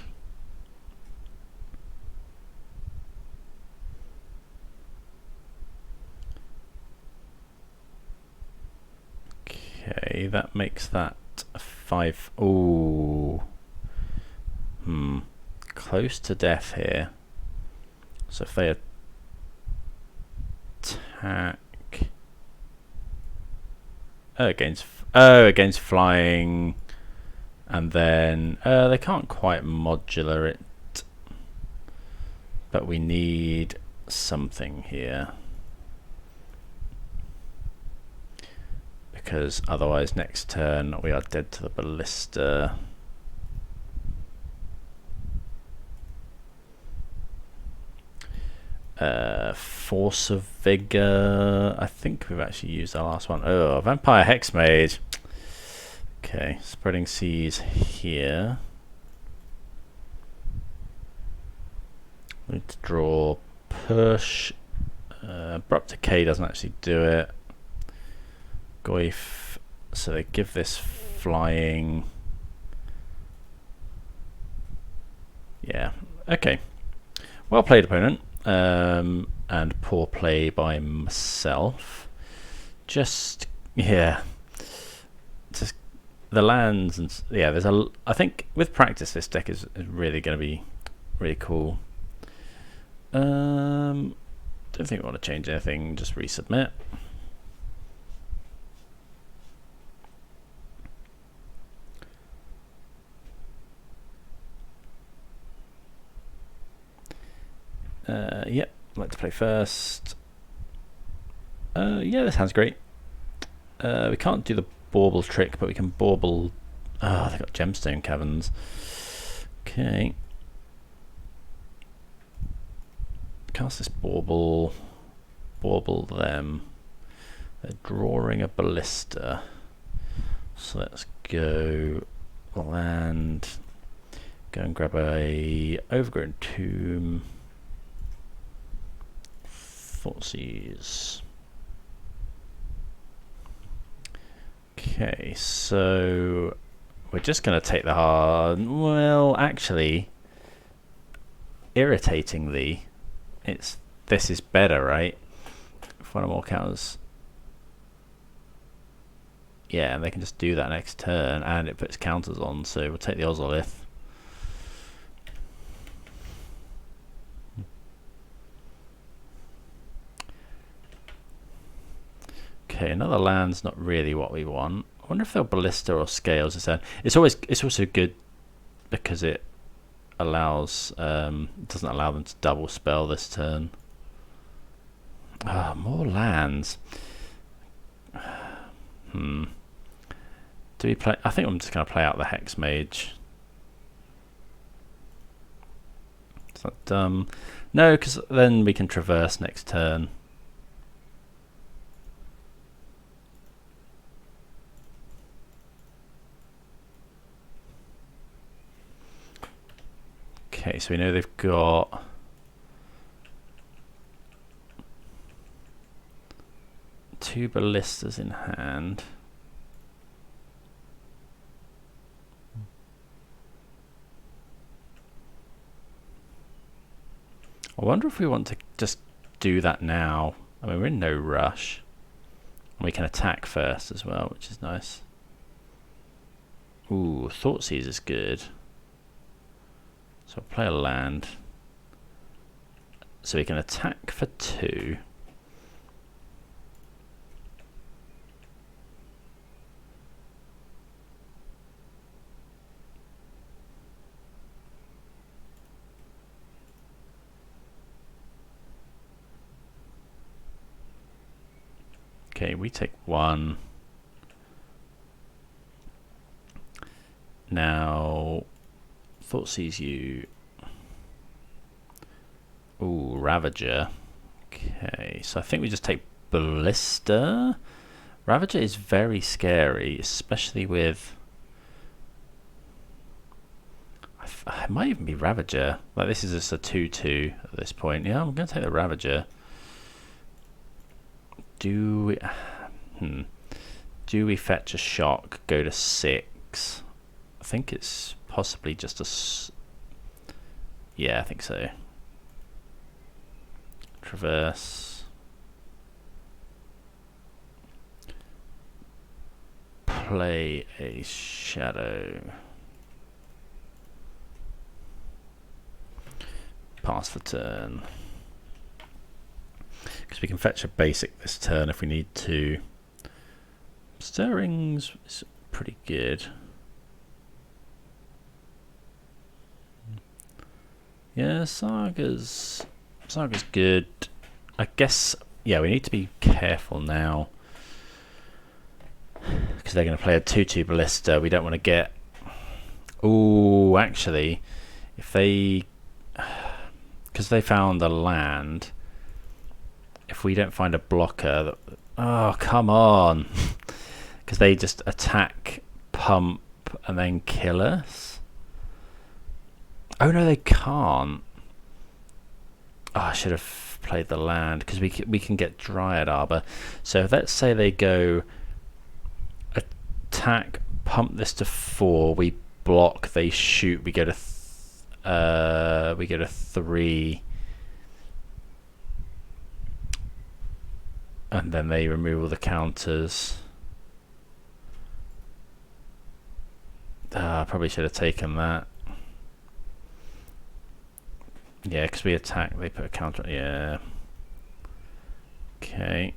Speaker 1: Okay, that makes that a 5. Ooh. Close to death here. So if they attack against flying, and then they can't quite modular it, but we need something here because otherwise next turn we are dead to the ballista. Force of Vigor. I think we've actually used our last one. Oh, Vampire Hexmage. Okay, Spreading Seas here. We need to draw push. Abrupt Decay doesn't actually do it. Goif. So they give this flying. Yeah. Okay. Well played, opponent. And poor play by myself. Just the lands and there's I think with practice this deck is really going to be really cool. Don't think we want to change anything, just resubmit. Yep, I'd like to play first. Yeah, this hand's great. We can't do the bauble trick, but we can bauble. Oh, they've got gemstone caverns. Okay. Cast this bauble. Bauble them. They're drawing a ballista. So let's go land. Go and grab a overgrown tomb. Thoughtseize. Okay, so we're just going to take the hard. Well, actually, irritatingly, this is better, right? If one or more counters. Yeah, and they can just do that next turn, and it puts counters on. So we'll take the Ozolith. Okay, another land's not really what we want. wonder if they'll ballista or scales this turn. It's also good because it allows doesn't allow them to double spell this turn. More lands. Do we play? I think I'm just going to play out the Hex Mage. Is that dumb? No, because then we can traverse next turn. Okay, so we know they've got two ballistas in hand. I wonder if we want to just do that now. I mean, we're in no rush. And we can attack first as well, which is nice. Ooh, Thoughtseize is good. So I'll play a land. So we can attack for 2. Okay, we take 1. Now, Thoughtseize you. Ooh, Ravager. Okay, so I think we just take Ballista. Ravager is very scary, especially with... it might even be Ravager. Like, this is just a 2-2 at this point. Yeah, I'm going to take the Ravager. Do we fetch a shock, go to 6? I think it's possibly just a... yeah, I think so. Traverse. Play a shadow. Pass for turn. Because we can fetch a basic this turn if we need to. Stirrings is pretty good. Yeah, Saga's good. I guess, yeah, we need to be careful now. Because they're going to play a 2-2 Ballista. We don't want to get... ooh, actually, if they... because they found a land... if we don't find a blocker, oh, come on. Because they just attack, pump, and then kill us. Oh, no, they can't. Oh, I should have played the land, because we can get Dryad Arbor. So let's say they go attack, pump this to 4, we block, they shoot, we go to 3. And then they remove all the counters. I probably should have taken that. Yeah, because we attack, they put a counter. Yeah. Okay.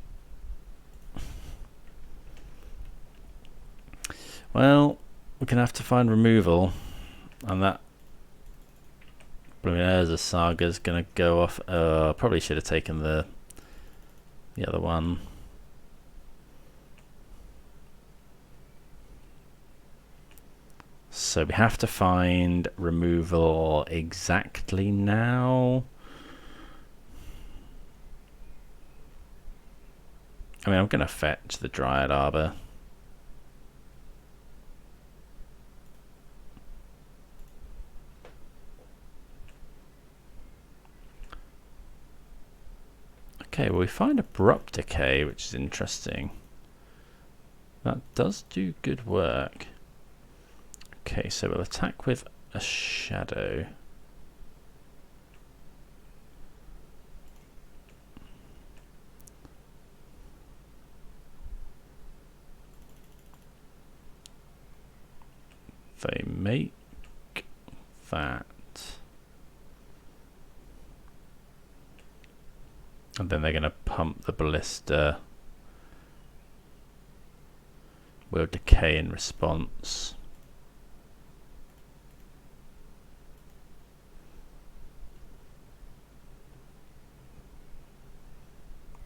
Speaker 1: Well, we're going to have to find removal. And that... there's a Saga's going to go off. Probably should have taken the other one. So we have to find removal exactly now. I mean, I'm going to fetch the Dryad Arbor. Okay, well, we find Abrupt Decay, which is interesting. That does do good work. Okay, so we'll attack with a shadow. They make that. And then they're going to pump the Ballista. will decay in response.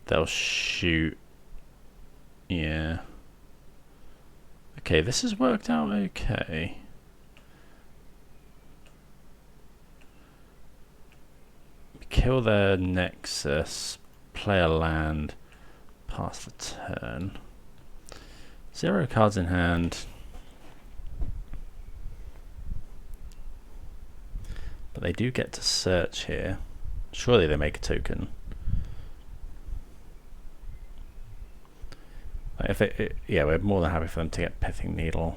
Speaker 1: They'll shoot. Yeah. Okay, this has worked out okay. Kill their Nexus, play a land, pass the turn. 0 cards in hand. But they do get to search here. Surely they make a token. If yeah, we're more than happy for them to get Pithing Needle.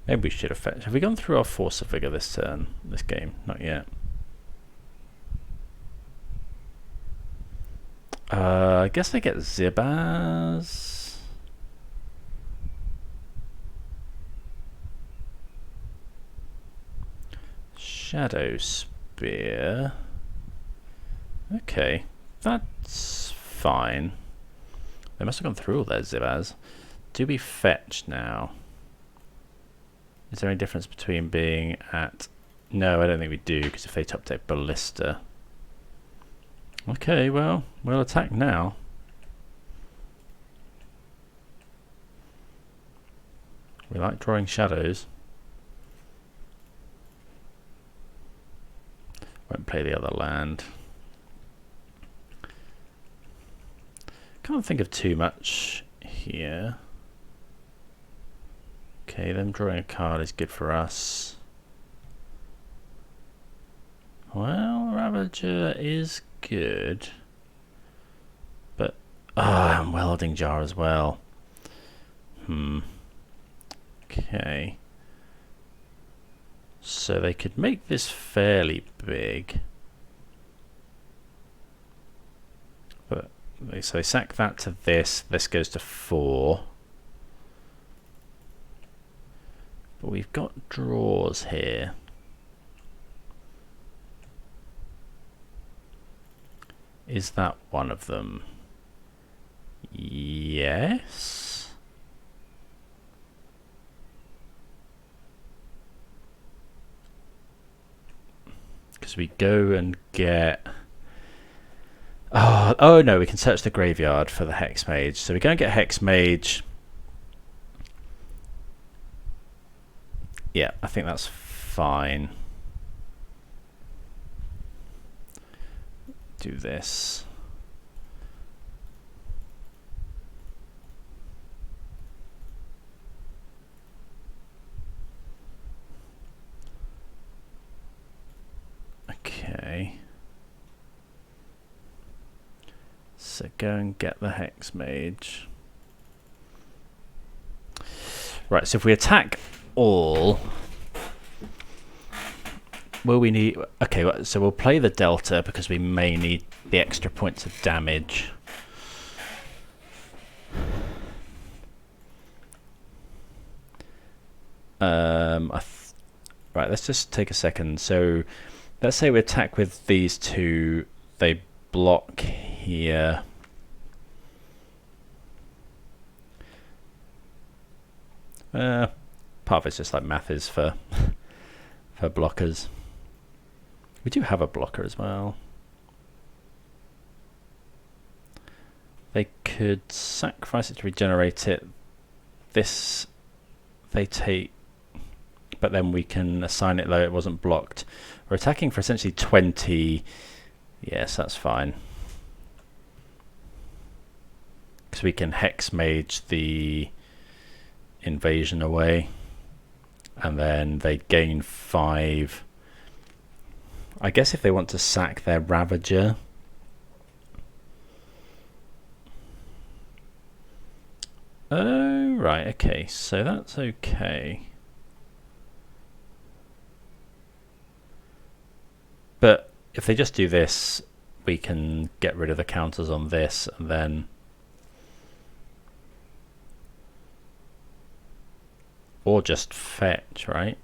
Speaker 1: Maybe we should have fetched. Have we gone through our Force of Vigor this turn, this game? Not yet. I guess they get Zibaz. Shadow Spear. Okay, that's fine. They must have gone through all their Zibaz. Do we fetch now? Is there any difference between being at... No, I don't think we do, because if they top deck Ballista... Okay, well, we'll attack now. We like drawing shadows. Won't play the other land. Can't think of too much here. Okay, them drawing a card is good for us. Well, Ravager is good. But, and Welding Jar as well. Okay. So they could make this fairly big. But, so they sack that to this. This goes to 4. But we've got draws here. Is that one of them? Yes. Because we go and get... Oh no, we can search the graveyard for the Hex Mage. So we go and get Hex Mage. Yeah, I think that's fine. Do this. Okay. So go and get the Hex Mage. Right, so if we attack all, will we need... Okay, so we'll play the Delta because we may need the extra points of damage. Right, let's just take a second. So let's say we attack with these two. They block here. Part of it's just like math is for blockers. We do have a blocker as well. They could sacrifice it to regenerate it. This they take, but then we can assign it though it wasn't blocked. We're attacking for essentially 20. Yes, that's fine. Because we can Hex Mage the invasion away. And then they gain 5. I guess if they want to sack their Ravager. Oh, right, okay, so that's okay. But if they just do this, we can get rid of the counters on this and then... Or just fetch, right?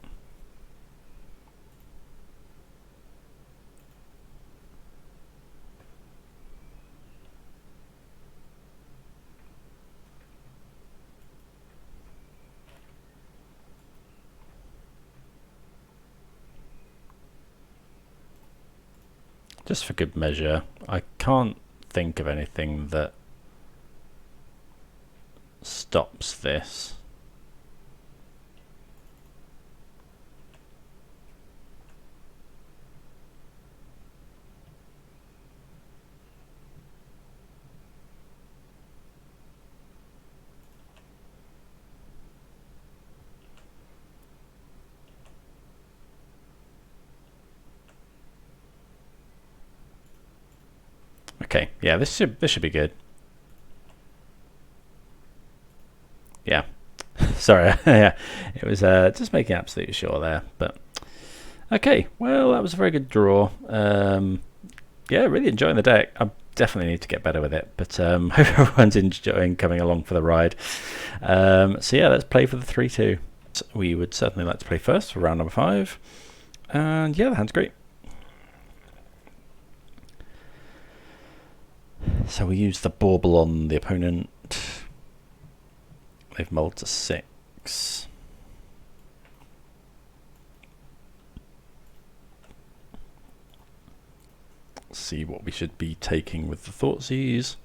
Speaker 1: just for good measure. I can't think of anything that stops this. Okay, yeah, this should be good. Yeah, sorry, yeah, it was just making absolutely sure there. But okay, well, that was a very good draw. Yeah, really enjoying the deck. I definitely need to get better with it, but hope everyone's enjoying coming along for the ride. So yeah, let's play for the 3-2. We would certainly like to play first for round number 5, and yeah, the hand's great. So we use the bauble on the opponent. They've mulled to 6. See what we should be taking with the Thoughtseize.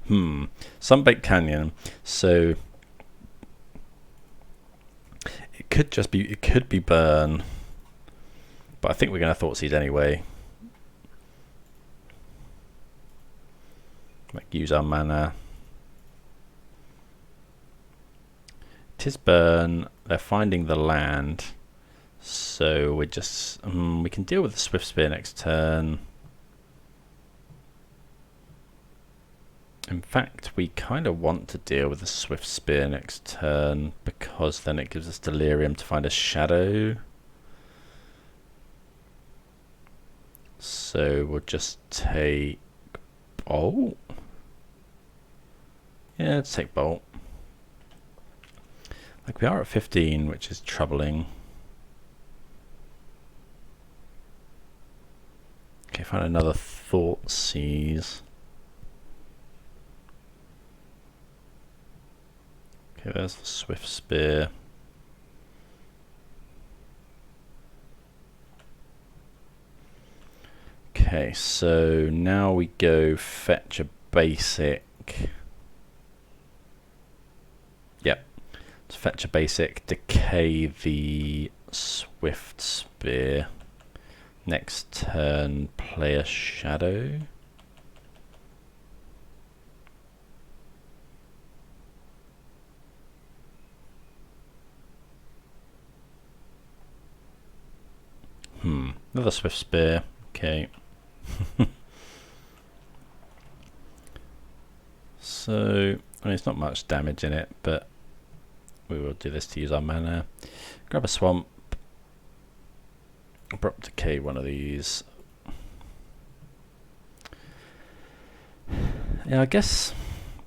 Speaker 1: Sunbaked Canyon. So it could be burn, but I think we're going to Thoughtseize anyway. Like, use our mana. Tis burn. They're finding the land, so we're just we can deal with the Swift Spear next turn. In fact, we kind of want to deal with the Swift Spear next turn, because then it gives us Delirium to find a shadow. So we'll just take Bolt. Yeah, let's take Bolt. Like, we are at 15, which is troubling. Okay, find another Thoughtseize. Okay, there's the Swift Spear. Okay, so now we go fetch a basic. Yep. Let's fetch a basic, decay the Swift Spear. Next turn, play a shadow. Another Swift Spear. Okay. So, I mean, it's not much damage in it, but we will do this to use our mana. Grab a swamp. Abrupt decay one of these. Yeah, I guess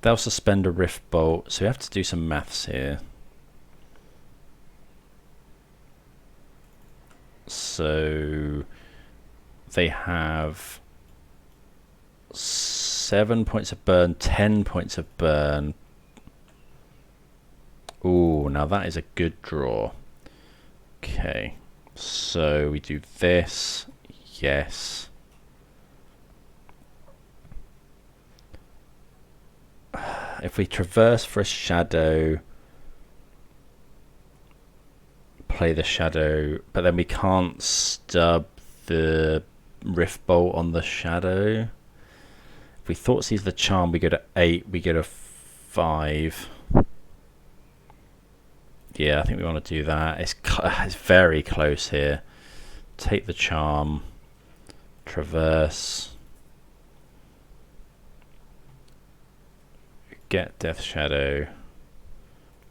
Speaker 1: they'll suspend a Rift Bolt, so we have to do some maths here. So they have 7 points of burn, 10 points of burn. Ooh, now that is a good draw. Okay, so we do this. Yes. If we traverse for a shadow, play the shadow, but then we can't stub the Rift Bolt on the shadow. If we Thoughtseize the charm, we go to 8, we go to 5. Yeah, I think we want to do that. It's very close here. Take the charm, traverse, get Death Shadow,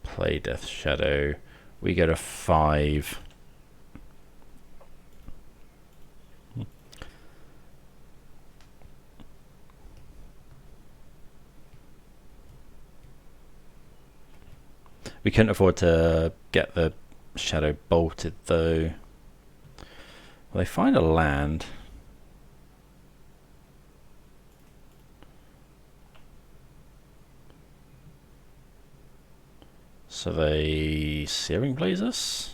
Speaker 1: play Death Shadow. We go to 5. We couldn't afford to get the shadow bolted though. Well, they find a land. So they Searing Blaze us?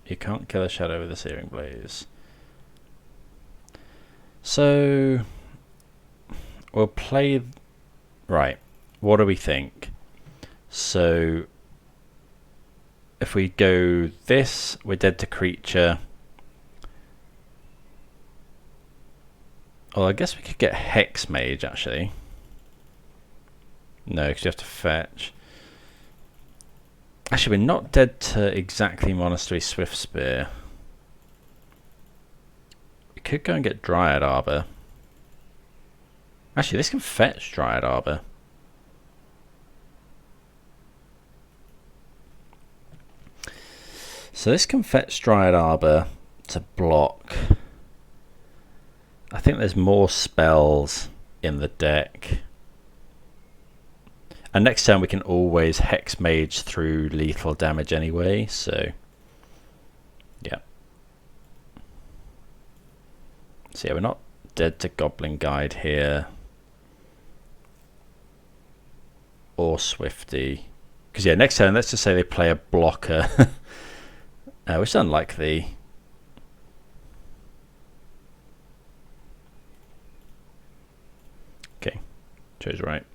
Speaker 1: You can't kill a shadow with a Searing Blaze. So we'll play. Right. What do we think? So if we go this, we're dead to creature. Oh, I guess we could get Hex Mage actually. No, because you have to fetch. Actually, we're not dead to exactly Monastery Swift Spear. We could go and get Dryad Arbor. Actually, this can fetch Dryad Arbor. So this can fetch Dryad Arbor to block. I think there's more spells in the deck. And next turn we can always Hex Mage through lethal damage anyway, so yeah. So yeah, we're not dead to Goblin Guide here. Or Swifty. Because yeah, next turn, let's just say they play a blocker. Which is unlikely. Okay, Joe's right.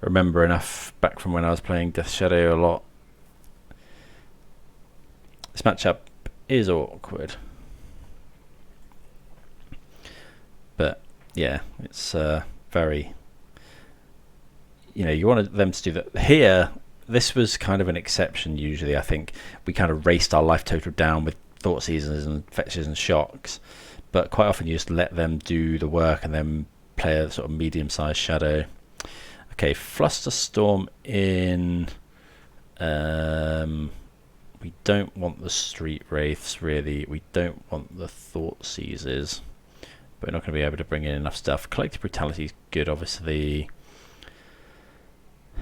Speaker 1: Remember enough back from when I was playing Death Shadow a lot. This matchup is awkward. But yeah, it's very... You know, you wanted them to do that. Here, this was kind of an exception usually, I think. We kind of raced our life total down with Thought Seasons and Fetches and Shocks. But quite often you just let them do the work and then play a sort of medium-sized shadow. Okay, Flusterstorm in. We don't want the Street Wraiths, really. We don't want the Thought Seizes. But we're not going to be able to bring in enough stuff. Collective Brutality is good, obviously.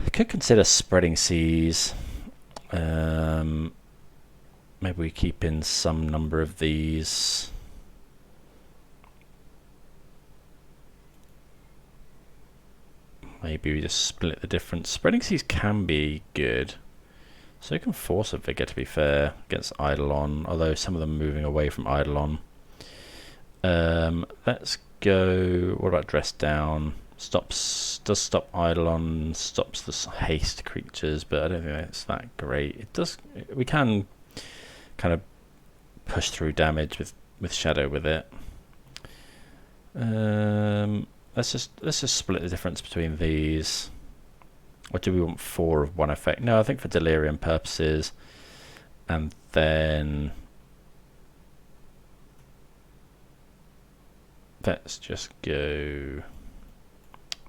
Speaker 1: I could consider Spreading Seas. Maybe we keep in some number of these. Maybe we just split the difference. Spreading Seas can be good. So you can force a Vigor, to be fair, against Eidolon, although some of them are moving away from Eidolon. Let's go... What about Dress Down? Does stop Eidolon, stops the haste creatures, but I don't think it's that great. It does... We can kind of push through damage with Shadow with it. Let's just split the difference between these. Or do we want 4 of one effect? No, I think for Delirium purposes. And then let's just go.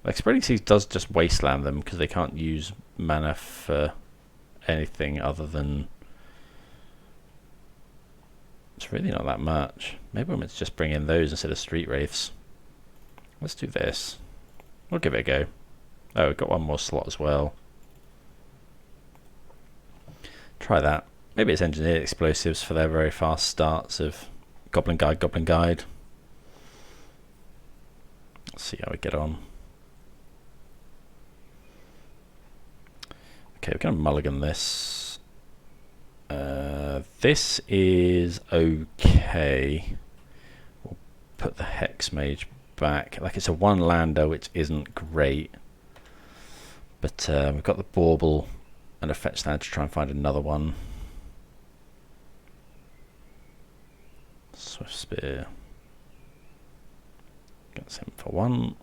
Speaker 1: Like Spreading Seas does just wasteland them because they can't use mana for anything other than. It's really not that much. Maybe I'm meant to just bring in those instead of Street Wraiths. Let's do this. We'll give it a go. Oh, we've got one more slot as well. Try that. Maybe it's Engineered Explosives for their very fast starts of Goblin Guide, Goblin Guide. Let's see how we get on. Okay, we're going to mulligan this. This is okay. We'll put the Hex Mage back. Like, it's a one lander, which isn't great. But we've got the Bauble and a fetch land to try and find another one. Swift Spear. Got him for 1.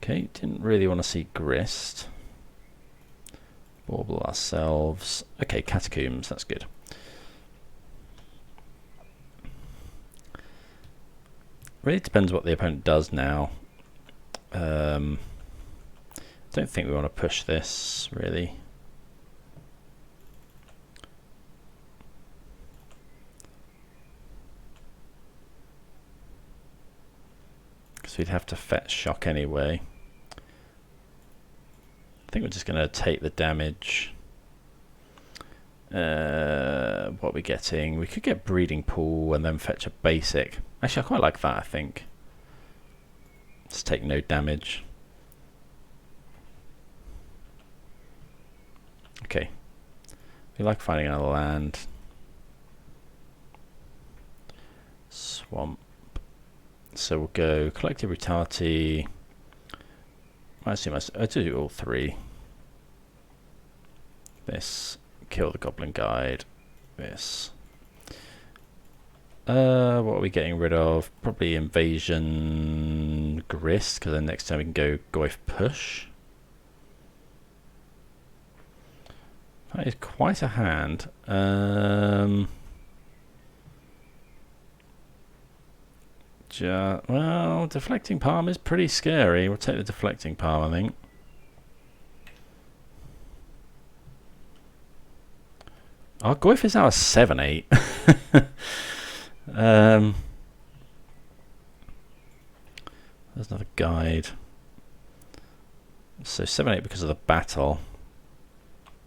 Speaker 1: Okay, didn't really want to see Grist. Bauble ourselves. Okay, Catacombs, that's good. Really depends what the opponent does now. Don't think we want to push this, really. Because we'd have to fetch Shock anyway. I think we're just going to take the damage. What are we getting? We could get Breeding Pool and then fetch a basic. Actually, I quite like that, I think. Let's take no damage. Okay. We like finding another land. Swamp. So we'll go Collective Brutality. I'll do all three. This. Kill the Goblin Guide. This. What are we getting rid of? Probably Invasion Grist, because then next time we can go Goyf Push. That is quite a hand. Well, Deflecting Palm is pretty scary. We'll take the Deflecting Palm, I think. Our Goyf is now a 7/8. There's another guide. So 7/8 because of the battle.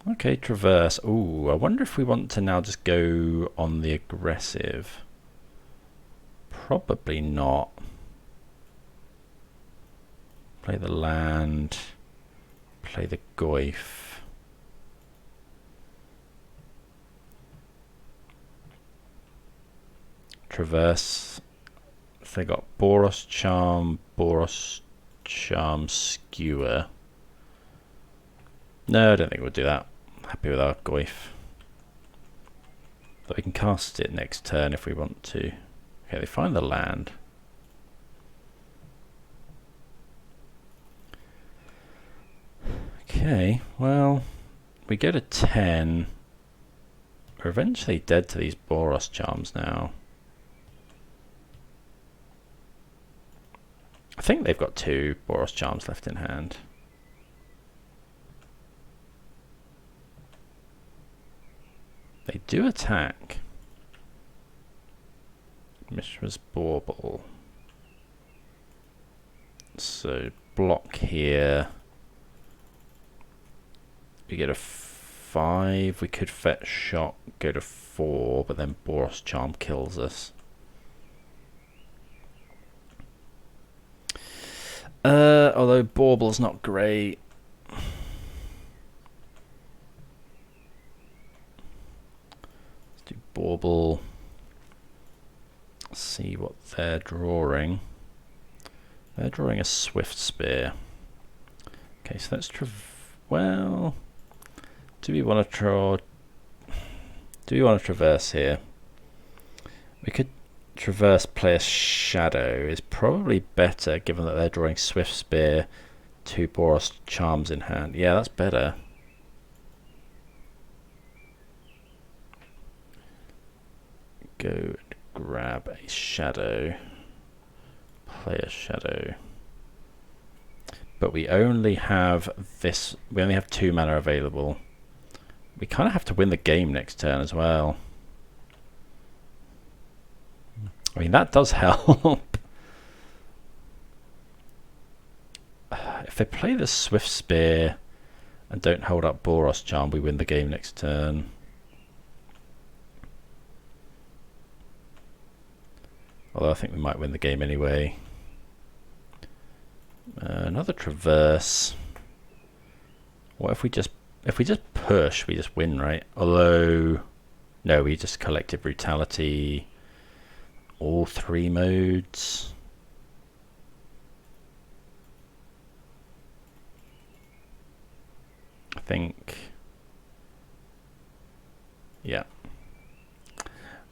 Speaker 1: Okay, Traverse. Ooh, I wonder if we want to now just go on the aggressive. Probably not. Play the land. Play the Goyf. Traverse. They got Boros Charm, Skewer. No, I don't think we'll do that. Happy with our Goyf. But we can cast it next turn if we want to. Okay, they find the land. Okay, well, we go to 10. We're eventually dead to these Boros Charms now. I think they've got 2 Boros Charms left in hand. They do attack. Mishra's Bauble. So block here. We get a 5. We could fetch Shock, go to 4, but then Boros Charm kills us. Although Bauble's not great. Let's do Bauble. See what they're drawing. They're drawing a Swift Spear. Okay, so let's well, do we want to traverse here? We could Traverse, play a Shadow is probably better given that they're drawing Swift Spear, 2 Boros Charms in hand. Yeah, that's better. Go and grab a Shadow. Play a Shadow. But we only have this. We only have 2 mana available. We kind of have to win the game next turn as well. I mean, that does help. If they play the Swift Spear and don't hold up Boros Charm, we win the game next turn. Although I think we might win the game anyway. Another Traverse. What if we just push? We just win, right? Although, no, we just Collective Brutality. All 3 modes. I think. Yeah.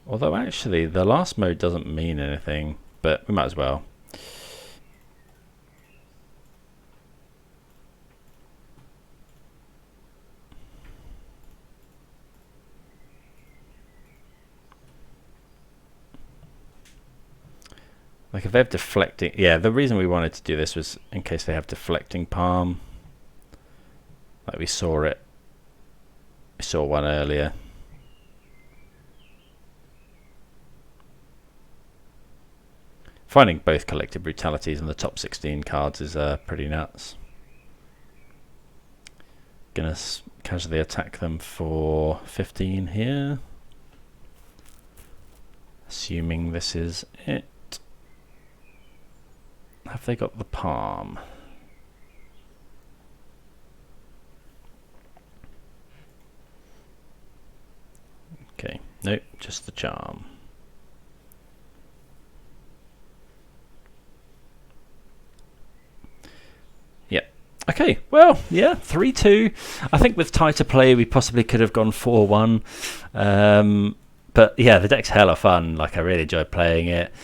Speaker 1: Although actually the last mode doesn't mean anything, but we might as well. Like if they have Deflecting, yeah, the reason we wanted to do this was in case they have Deflecting Palm. Like we saw it. We saw one earlier. Finding both Collective Brutalities in the top 16 cards is pretty nuts. Gonna casually attack them for 15 here. Assuming this is it. Have they got the palm? Nope, just the charm. Yep. Okay, well, yeah, 3-2. I think with tighter play, we possibly could have gone 4-1. But yeah, the deck's hella fun. Like, I really enjoyed playing it.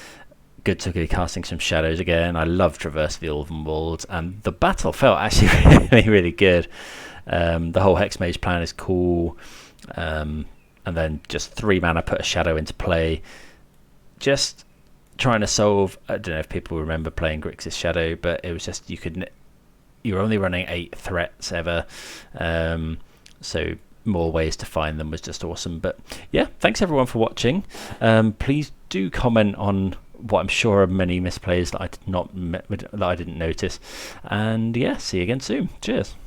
Speaker 1: Good to be casting some shadows again. I love Traverse the Elven Wolds, and the battle felt actually really, really good. The whole Hex Mage plan is cool. And then just 3 mana, put a shadow into play. Just trying to solve. I don't know if people remember playing Grixis Shadow, but it was just you're only running 8 threats ever. So more ways to find them was just awesome. But yeah, thanks everyone for watching. Please do comment on what I'm sure are many misplays that I didn't notice. And yeah, see you again soon. Cheers.